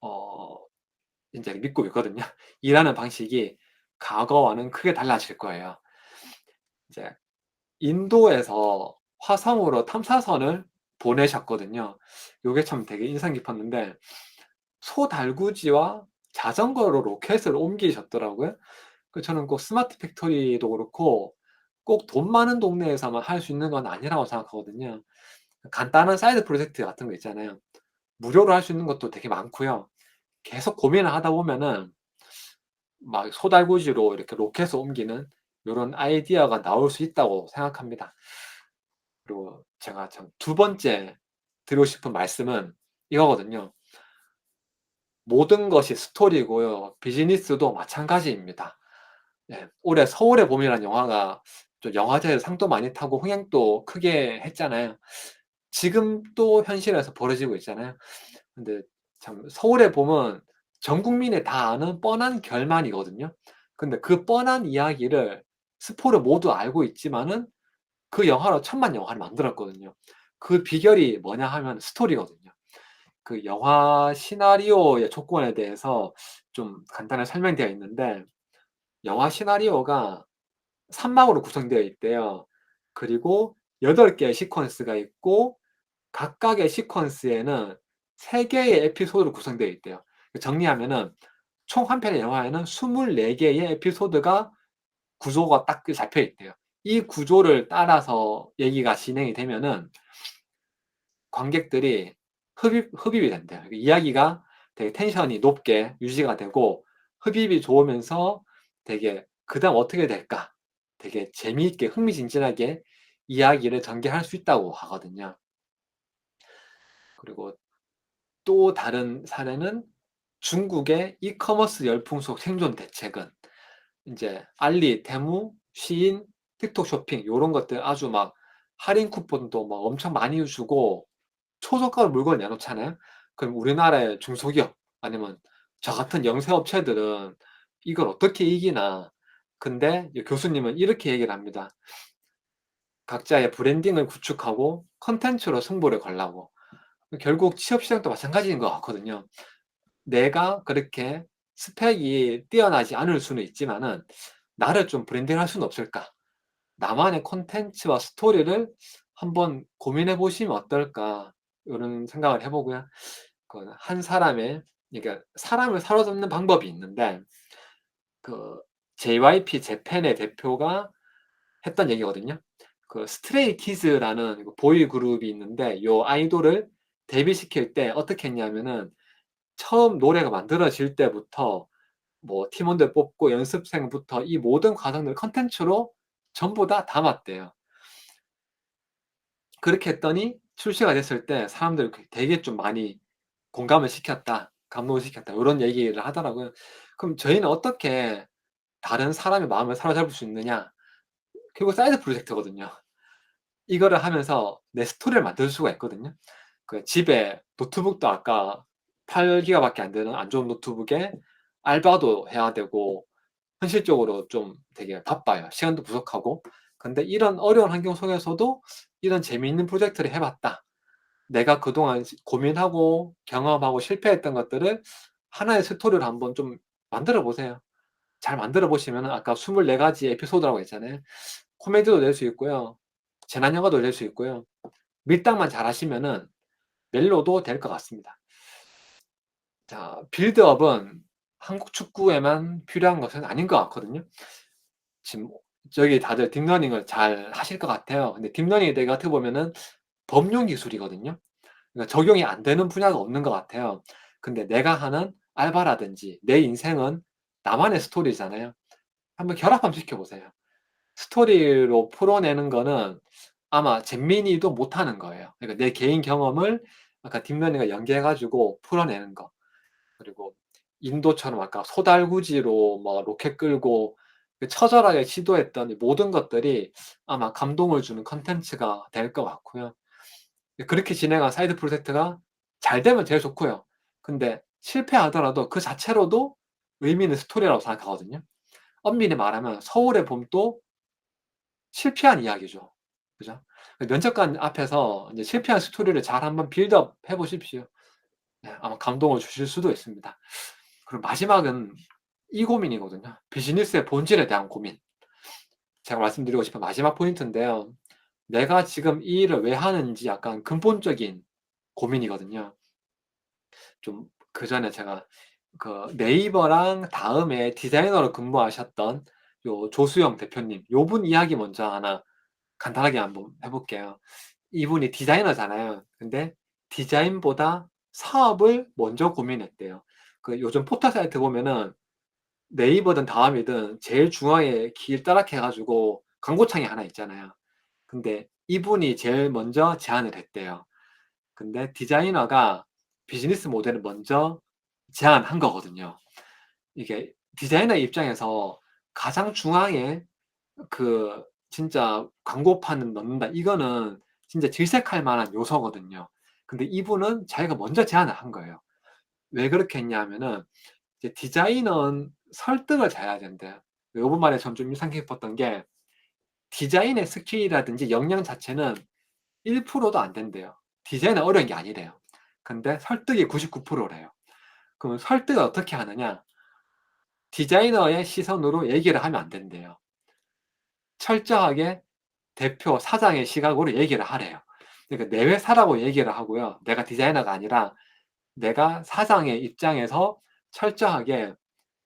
어 진짜 믿고 있거든요. 일하는 방식이 과거와는 크게 달라질 거예요. 이제 인도에서 화성으로 탐사선을 보내셨거든요. 요게 참 되게 인상 깊었는데 소달구지와 자전거로 로켓을 옮기셨더라고요. 저는 꼭 스마트 팩토리도 그렇고 꼭 돈 많은 동네에서만 할 수 있는 건 아니라고 생각하거든요. 간단한 사이드 프로젝트 같은 거 있잖아요. 무료로 할 수 있는 것도 되게 많고요. 계속 고민을 하다 보면은 막 소달구지로 이렇게 로켓을 옮기는 요런 아이디어가 나올 수 있다고 생각합니다. 그리고 제가 참 두 번째 드리고 싶은 말씀은 이거거든요. 모든 것이 스토리고요. 비즈니스도 마찬가지입니다. 예. 올해 서울의 봄이라는 영화가 좀 영화제에서 상도 많이 타고 흥행도 크게 했잖아요. 지금 또 현실에서 벌어지고 있잖아요. 근데 참 서울의 봄은 전 국민이 다 아는 뻔한 결말이거든요. 근데 그 뻔한 이야기를 스포를 모두 알고 있지만은 그 영화로 천만 영화를 만들었거든요. 그 비결이 뭐냐 하면 스토리거든요. 그 영화 시나리오의 조건에 대해서 좀 간단하게 설명되어 있는데 영화 시나리오가 3 막으로 구성되어 있대요. 그리고 8 개의 시퀀스가 있고 각각의 시퀀스에는 3 개의 에피소드로 구성되어 있대요. 정리하면은 총 한 편의 영화에는 24 개의 에피소드가 구조가 딱 그 잡혀 있대요. 이 구조를 따라서 얘기가 진행이 되면은 관객들이 흡입이 된대요. 이야기가 되게 텐션이 높게 유지가 되고 흡입이 좋으면서 되게 '그다음 어떻게 될까?' 되게 재미있게 흥미진진하게 이야기를 전개할 수 있다고 하거든요. 그리고 또 다른 사례는 중국의 이커머스 열풍 속 생존 대책은 인제 알리, 테무, 쉬인, 틱톡 쇼핑 요런 것들 아주 막 할인 쿠폰도 막 엄청 많이 주고 초저가로 물건을 내놓잖아요. 그럼 우리나라의 중소기업 아니면 저 같은 영세 업체들은 '이걸 어떻게 이기나.' 근데 이 교수님은 이렇게 얘기를 합니다. 각자의 브랜딩을 구축하고 콘텐츠로 승부를 걸라고. 결국 취업 시장도 마찬가지인 것 같거든요. 내가 그렇게 스펙이 뛰어나지 않을 수는 있지만은 '나를 좀 브랜딩할 수는 없을까? 나만의 콘텐츠와 스토리를 한번 고민해 보시면 어떨까?' 요런 생각을 해 보고요. 그 한 사람의 그러니까 사람을 사로잡는 방법이 있는데 그 JYP 재팬의 대표가 했던 얘기거든요. 그 스트레이 키즈라는 그 보이 그룹이 있는데 요 아이돌을 데뷔시킬 때 어떻게 했냐면은 처음 노래가 만들어질 때부터 뭐 팀원들 뽑고 연습생부터 이 모든 과정들을 콘텐츠로 전부 다 담았대요. 그렇게 했더니 출시가 됐을 때 사람들 되게 좀 많이 공감을 시켰다. 감동을 시켰다. 요런 얘기를 하더라고요. 그럼 저희는 어떻게 다른 사람의 마음을 사로잡을 수 있느냐? 결국 사이드 프로젝트거든요. 이거를 하면서 내 스토리를 만들 수가 있거든요. 그 집에 노트북도 아까 8 기가밖에 안 되는 안 좋은 노트북에 알바도 해야 되고 현실적으로 좀 되게 바빠요. 시간도 부족하고. 근데 이런 어려운 환경 속에서도 이런 재미있는 프로젝트를 해 봤다. 내가 그동안 고민하고 경험하고 실패했던 것들을 하나의 스토리로 한번 좀 만들어 보세요. 잘 만들어 보시면은 아까 24 가지 에피소드라고 했잖아요. 코미디도 낼 수 있고요. 재난 영화도 낼 수 있고요. 밀당만 잘하시면은 멜로도 될 것 같습니다. 자, 빌드업은 한국 축구에만 필요한 것은 아닌 것 같거든요. 지금 저기 다들 딥러닝을 잘 하실 것 같아요. 근데 딥러닝이 되게 어떻게 보면은 범용 기술이거든요. 그러니까 적용이 안 되는 분야가 없는 것 같아요. 근데 내가 하는 알바라든지 내 인생은 나만의 스토리잖아요. 한번 결합 한번 시켜 보세요. 스토리로 풀어내는 거는 아마 잼민이도 못하는 거예요. 그러니까 내 개인 경험을 아까 딥러닝과 연계해 가지고 풀어내는 거. 그리고 인도처럼 아까 소달구지로 뭐 로켓 끌고 그 처절하게 시도했던 이 모든 것들이 아마 감동을 주는 콘텐츠가 될 것 같고요. 그렇게 진행한 사이드 프로젝트가 잘 되면 제일 좋고요. 근데 실패하더라도 그 자체로도 의미 있는 스토리라고 생각하거든요. 엄밀히 말하면 서울의 봄도 실패한 이야기죠. 그죠? 그 면접관 앞에서 이제 실패한 스토리를 잘 한번 빌드업 해 보십시오. 네, 아마 감동을 주실 수도 있습니다. 그리고 마지막은 이 고민이거든요. 비즈니스의 본질에 대한 고민. 제가 말씀드리고 싶은 마지막 포인트인데요. 내가 지금 이 일을 왜 하는지 약간 근본적인 고민이거든요. 좀 그전에 제가 그 네이버랑 다음에 디자이너로 근무하셨던 요 조수영 대표님 요 분 이야기 먼저 하나 간단하게 한번 해 볼게요. 이분이 디자이너잖아요. 근데 디자인보다 사업을 먼저 고민했대요. 그 요즘 포털 사이트 보면은 네이버든 다음이든 제일 중앙에 길다랗게 해 가지고 광고창이 하나 있잖아요. 근데 이분이 제일 먼저 제안을 했대요. 근데 디자이너가 비즈니스 모델을 먼저 제안한 거거든요. 이게 디자이너 입장에서 가장 중앙에 그 진짜 광고판을 넣는다. 이거는 진짜 질색할 만한 요소거든요. 근데 이분은 자기가 먼저 제안을 한 거예요. 왜 그렇게 했냐면은 이제 디자인은 설득을 잘해야 된대요. 요번 말에 전 좀 인상 깊었던 게 디자인의 스킬이라든지 역량 자체는 1%도 안 된대요. 디자인은 어려운 게 아니래요. 근데 설득이 99% 래요. 그럼 설득을 어떻게 하느냐? 디자이너의 시선으로 얘기를 하면 안 된대요. 철저하게 대표, 사장의 시각으로 얘기를 하래요. 그러니까 내 회사라고 얘기를 하고요. 내가 디자이너가 아니라 내가 사장의 입장에서 철저하게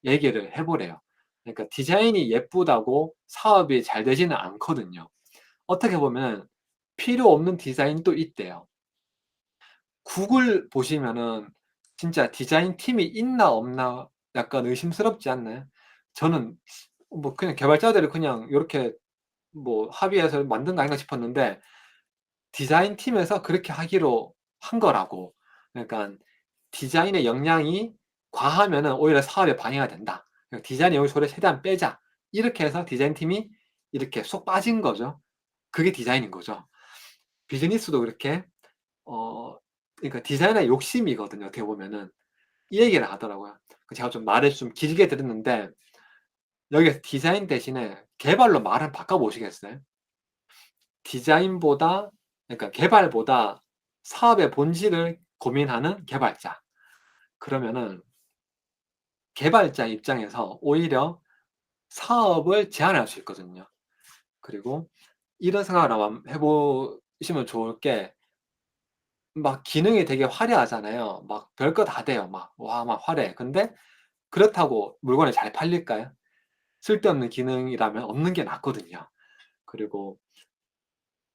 얘기를 해 보래요. 그러니까 디자인이 예쁘다고 사업이 잘 되지는 않거든요. 어떻게 보면 필요 없는 디자인도 있대요. 구글 보시면은 진짜 디자인 팀이 있나 없나 약간 의심스럽지 않나요? 저는 뭐 그냥 개발자들이 그냥 요렇게 뭐 합의해서 만든 거 아닌가 싶었는데 디자인 팀에서 그렇게 하기로 한 거라고. 그러니깐 디자인의 역량이 과하면은 오히려 사업에 방해가 된다. 그러니까 디자인의 요소를 최대한 빼자. 이렇게 해서 디자인 팀이 이렇게 쏙 빠진 거죠. 그게 디자인인 거죠. 비즈니스도 그렇게 그러니까 디자이너의 욕심이거든요, 어떻게 보면은. 이 얘기를 하더라고요. 제가 좀 말을 좀 길게 들었는데 여기에서 디자인 대신에 개발로 말을 바꿔 보시겠어요? 디자인보다 그러니까 개발보다 사업의 본질을 고민하는 개발자. 그러면은 개발자 입장에서 오히려 사업을 제한할 수 있거든요. 그리고 이런 생각을 한번 해 보시면 좋을 게 막 기능이 되게 화려하잖아요. 막 별거 다 돼요. 막 와 막 화려해. 근데 그렇다고 물건이 잘 팔릴까요? 쓸데없는 기능이라면 없는 게 낫거든요. 그리고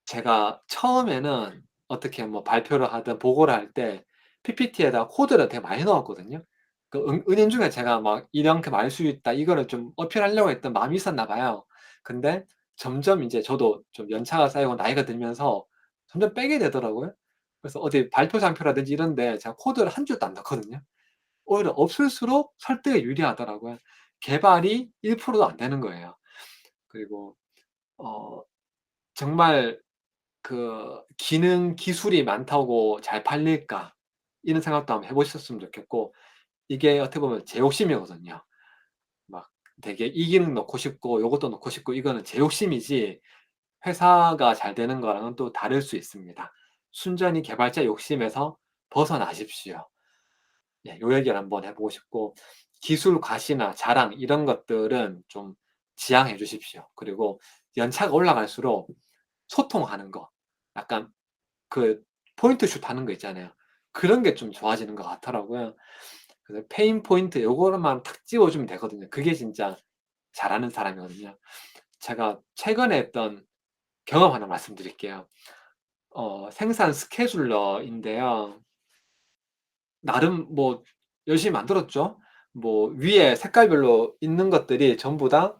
제가 처음에는 어떻게 뭐 발표를 하든 보고를 할 때 PPT에다 코드를 되게 많이 넣었거든요. 그 은연중에 제가 막 '이만큼 알 수 있다.' 이거를 좀 어필하려고 했던 마음이 있었나 봐요. 근데 점점 인제 저도 좀 연차가 쌓이고 나이가 들면서 점점 빼게 되더라고요. 그래서 어디 발표 장표라든지 이런 데 제가 코드를 한 줄도 안 넣거든요. 오히려 없을수록 설득에 유리하더라고요. 개발이 1% 도 안 되는 거예요. 그리고 어 정말 그 '기능 기술이 많다고 잘 팔릴까?' 이런 생각도 한번 해 보셨으면 좋겠고 이게 어떻게 보면 제 욕심이거든요. 막 되게 이 기능 넣고 싶고 요것도 넣고 싶고 이거는 제 욕심이지 회사가 잘 되는 거랑은 또 다를 수 있습니다. 순전히 개발자 욕심에서 벗어나십시오. 예, 요 얘기를 한번 해 보고 싶고 기술 과시나 자랑 이런 것들은 좀 지양해 주십시오. 그리고 연차가 올라갈수록 소통하는 거 약간 그 포인트 슛 하는 거 있잖아요. 그런 게 좀 좋아지는 것 같더라고요. 그래서 페인 포인트 요거만 탁 집어 주면 되거든요. 그게 진짜 잘하는 사람이거든요. 제가 최근에 했던 경험 하나 말씀드릴게요. 생산 스케줄러인데요. 나름 뭐 열심히 만들었죠. 뭐 위에 색깔별로 있는 것들이 전부 다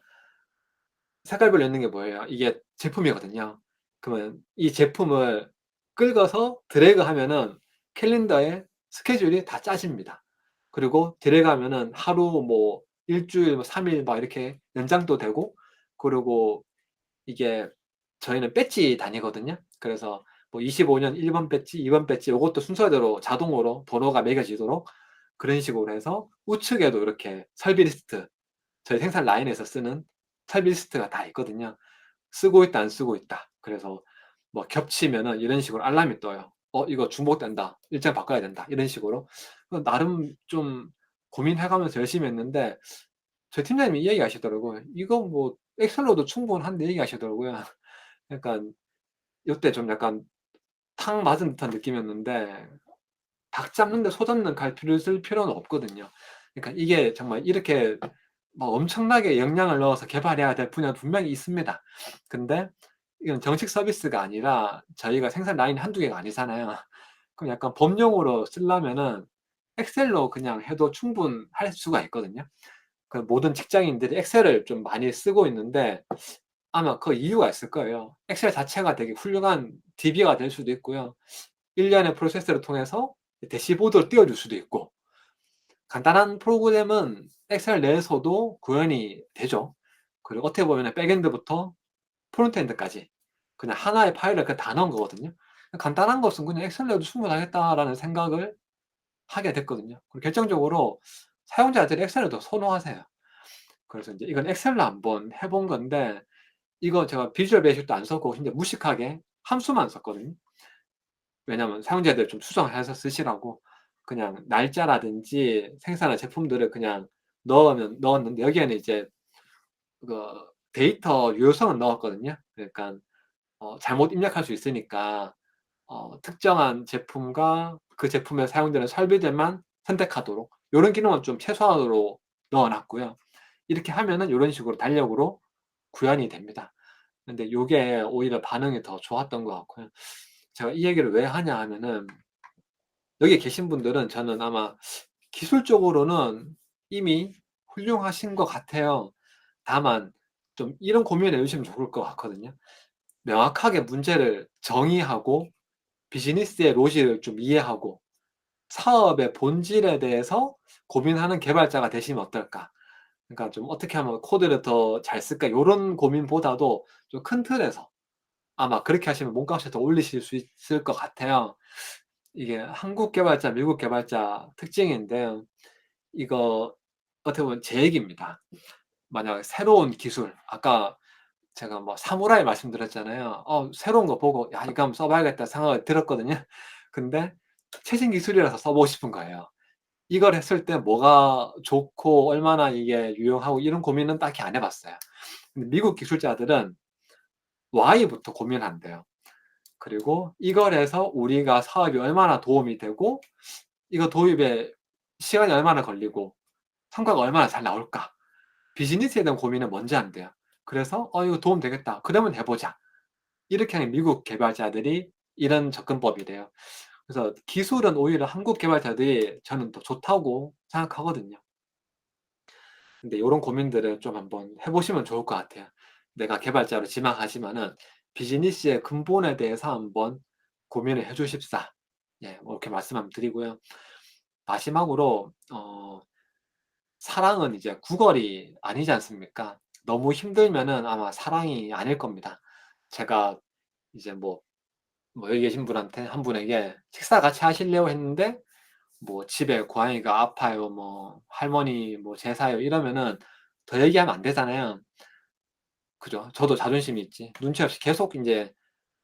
색깔별로 있는 게 뭐예요? 이게 제품이거든요. 그러면 이 제품을 긁어서 드래그하면은 캘린더에 스케줄이 다 짜집니다. 그리고 드래그하면은 하루 뭐 1 주일 뭐 3일 막 이렇게 연장도 되고 그리고 이게 저희는 배지 다니거든요. 그래서 뭐 25년 1번 배지, 2번 배지 요것도 순서대로 자동으로 번호가 매겨지도록 그런 식으로 해서 우측에도 이렇게 설비 리스트 저희 생산 라인에서 쓰는 설비 리스트가 다 있거든요. 쓰고 있다 안 쓰고 있다. 그래서 뭐 겹치면은 이런 식으로 알람이 떠요. 이거 중복된다. 일정 바꿔야 된다." 이런 식으로. 나름 좀 고민해 가면서 열심히 했는데 저희 팀장님이 이 얘기하시더라고요. "이거 뭐 엑셀로도 충분한데." 얘기하시더라고요. 약간 요때 좀 약간 탕 맞은 듯한 느낌이었는데 닭 잡는 데 소 잡는 갈피를 쓸 필요는 없거든요. 그러니까 이게 정말 이렇게 막 엄청나게 역량을 넣어서 개발해야 될 분야는 분명히 있습니다. 근데 이건 정식 서비스가 아니라 저희가 생산 라인이 한두 개가 아니잖아요. 그럼 약간 범용으로 쓰려면은 엑셀로 그냥 해도 충분할 수가 있거든요. 그 모든 직장인들이 엑셀을 좀 많이 쓰고 있는데 아마 그 이유가 있을 거예요. 엑셀 자체가 되게 훌륭한 DB가 될 수도 있고요. 일련의 프로세스를 통해서 대시보드를 띄워 줄 수도 있고 간단한 프로그램은 엑셀 내에서도 구현이 되죠. 그리고 어떻게 보면은 백엔드부터 프론트엔드까지 그냥 하나의 파일을 그냥 다 넣은 거거든요. 간단한 것은 그냥 '엑셀 내도 충분하겠다.'라는 생각을 하게 됐거든요. 그리고 결정적으로 사용자들이 엑셀을 더 선호하세요. 그래서 인제 이건 엑셀로 한번 해본 건데 이거 제가 비주얼 베이직도 안 썼고 진짜 무식하게 함수만 썼거든요. 왜냐하면 사용자들 좀 수정해서 쓰시라고 그냥 날짜라든지 생산한 제품들을 그냥 넣었는데 여기에는 이제 그 데이터 유효성을 넣었거든요. 그러니깐 잘못 입력할 수 있으니까 특정한 제품과 그 제품에 사용되는 설비들만 선택하도록 요런 기능은 좀 최소한으로 넣어 놨고요. 이렇게 하면은 요런 식으로 달력으로 구현이 됩니다. 근데 요게 오히려 반응이 더 좋았던 것 같고요. 제가 이 얘기를 왜 하냐 하면은 여기 계신 분들은 저는 아마 기술적으로는 이미 훌륭하신 것 같아요. 다만 좀 이런 고민을 해 주시면 좋을 것 같거든요. 명확하게 문제를 정의하고 비즈니스의 로직을 좀 이해하고 사업의 본질에 대해서 고민하는 개발자가 되시면 어떨까? 그러니까 좀 '어떻게 하면 코드를 더 잘 쓸까?' 요런 고민보다도 좀 큰 틀에서 아마 그렇게 하시면 몸값이 더 올리실 수 있을 것 같아요. 이게 한국 개발자, 미국 개발자 특징인데 이거 어떻게 보면 제 얘기입니다. 만약 새로운 기술 아까 제가 뭐 사무라이 말씀드렸잖아요. 새로운 거 보고 '야 이거 한번 써 봐야겠다.' 생각이 들었거든요. 근데 최신 기술이라서 써 보고 싶은 거예요. 이걸 했을 때 뭐가 좋고 얼마나 이게 유용하고 이런 고민은 딱히 안 해 봤어요. 근데 미국 기술자들은 Why부터 고민한대요. 그리고 이걸 해서 우리가 사업이 얼마나 도움이 되고 이거 도입에 시간이 얼마나 걸리고 성과가 얼마나 잘 나올까? 비즈니스에 대한 고민은 먼저 한대요. 그래서 이거 도움 되겠다. 그러면 해 보자.' 이렇게 하는 미국 개발자들이 이런 접근법이래요. 그래서 기술은 오히려 한국 개발자들이 저는 더 좋다고 생각하거든요. 근데 요런 고민들을 좀 한번 해 보시면 좋을 것 같아요. 내가 개발자로 지망하지만은 비즈니스의 근본에 대해서 한번 고민을 해 주십사. 예 뭐 이렇게 말씀 한번 드리고요. 마지막으로 사랑은 이제 구걸이 아니지 않습니까? 너무 힘들면은 아마 사랑이 아닐 겁니다. 제가 이제 뭐 여기 계신 분한테 한 분에게 "식사 같이 하실래요?" 했는데 뭐 집에 고양이가 아파요, 뭐 할머니 뭐 제사요 이러면은 더 얘기하면 안 되잖아요. 그죠? 저도 자존심이 있지. 눈치 없이 계속 인제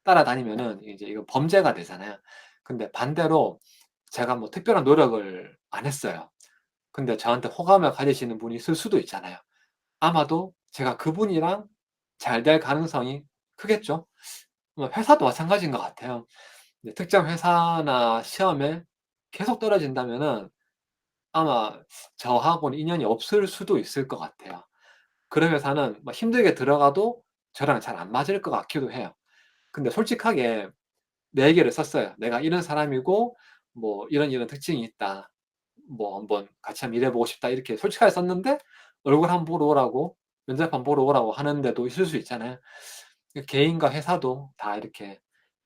따라다니면은 이제 이거 범죄가 되잖아요. 근데 반대로 제가 뭐 특별한 노력을 안 했어요. 근데 저한테 호감을 가지시는 분이 있을 수도 있잖아요. 아마도 제가 그분이랑 잘 될 가능성이 크겠죠? 뭐 회사도 마찬가지인 것 같아요. 네 특정 회사나 시험에 계속 떨어진다면은 아마 저하고는 인연이 없을 수도 있을 것 같아요. 그런 회사는 뭐 힘들게 들어가도 저랑 잘 안 맞을 것 같기도 해요. 근데 솔직하게 내 얘기를 썼어요. "내가 이런 사람이고 뭐 이런 특징이 있다. 뭐 한번 같이 한번 일해 보고 싶다." 이렇게 솔직하게 썼는데 얼굴 한번 보러 오라고 면접 한번 보러 오라고 하는 데도 있을 수 있잖아요. 개인과 회사도 다 이렇게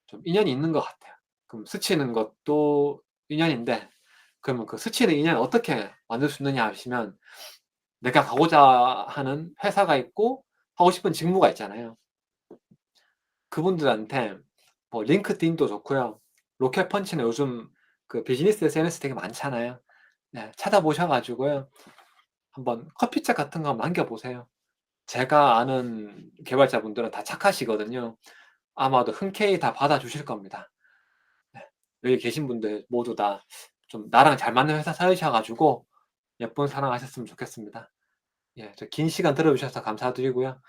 좀 인연이 있는 것 같아요. 그럼 스치는 것도 인연인데 그러면 그 스치는 인연을 어떻게 만들 수 있느냐 하시면 내가 가고자 하는 회사가 있고 하고 싶은 직무가 있잖아요. 그분들한테 뭐 링크드인도 좋고요. 로켓펀치는 요즘 그 비즈니스 SNS 되게 많잖아요. 네. 찾아보셔 가지고요. 한번 커피책 같은 거 한번 남겨 보세요. 제가 아는 개발자분들은 다 착하시거든요. 아마도 흔쾌히 다 받아주실 겁니다. 네. 여기 계신 분들 모두 다 좀 나랑 잘 맞는 회사 찾으셔 가지고 예쁜 사랑 하셨으면 좋겠습니다. 예. 저 긴 시간 들어 주셔서 감사드리고요.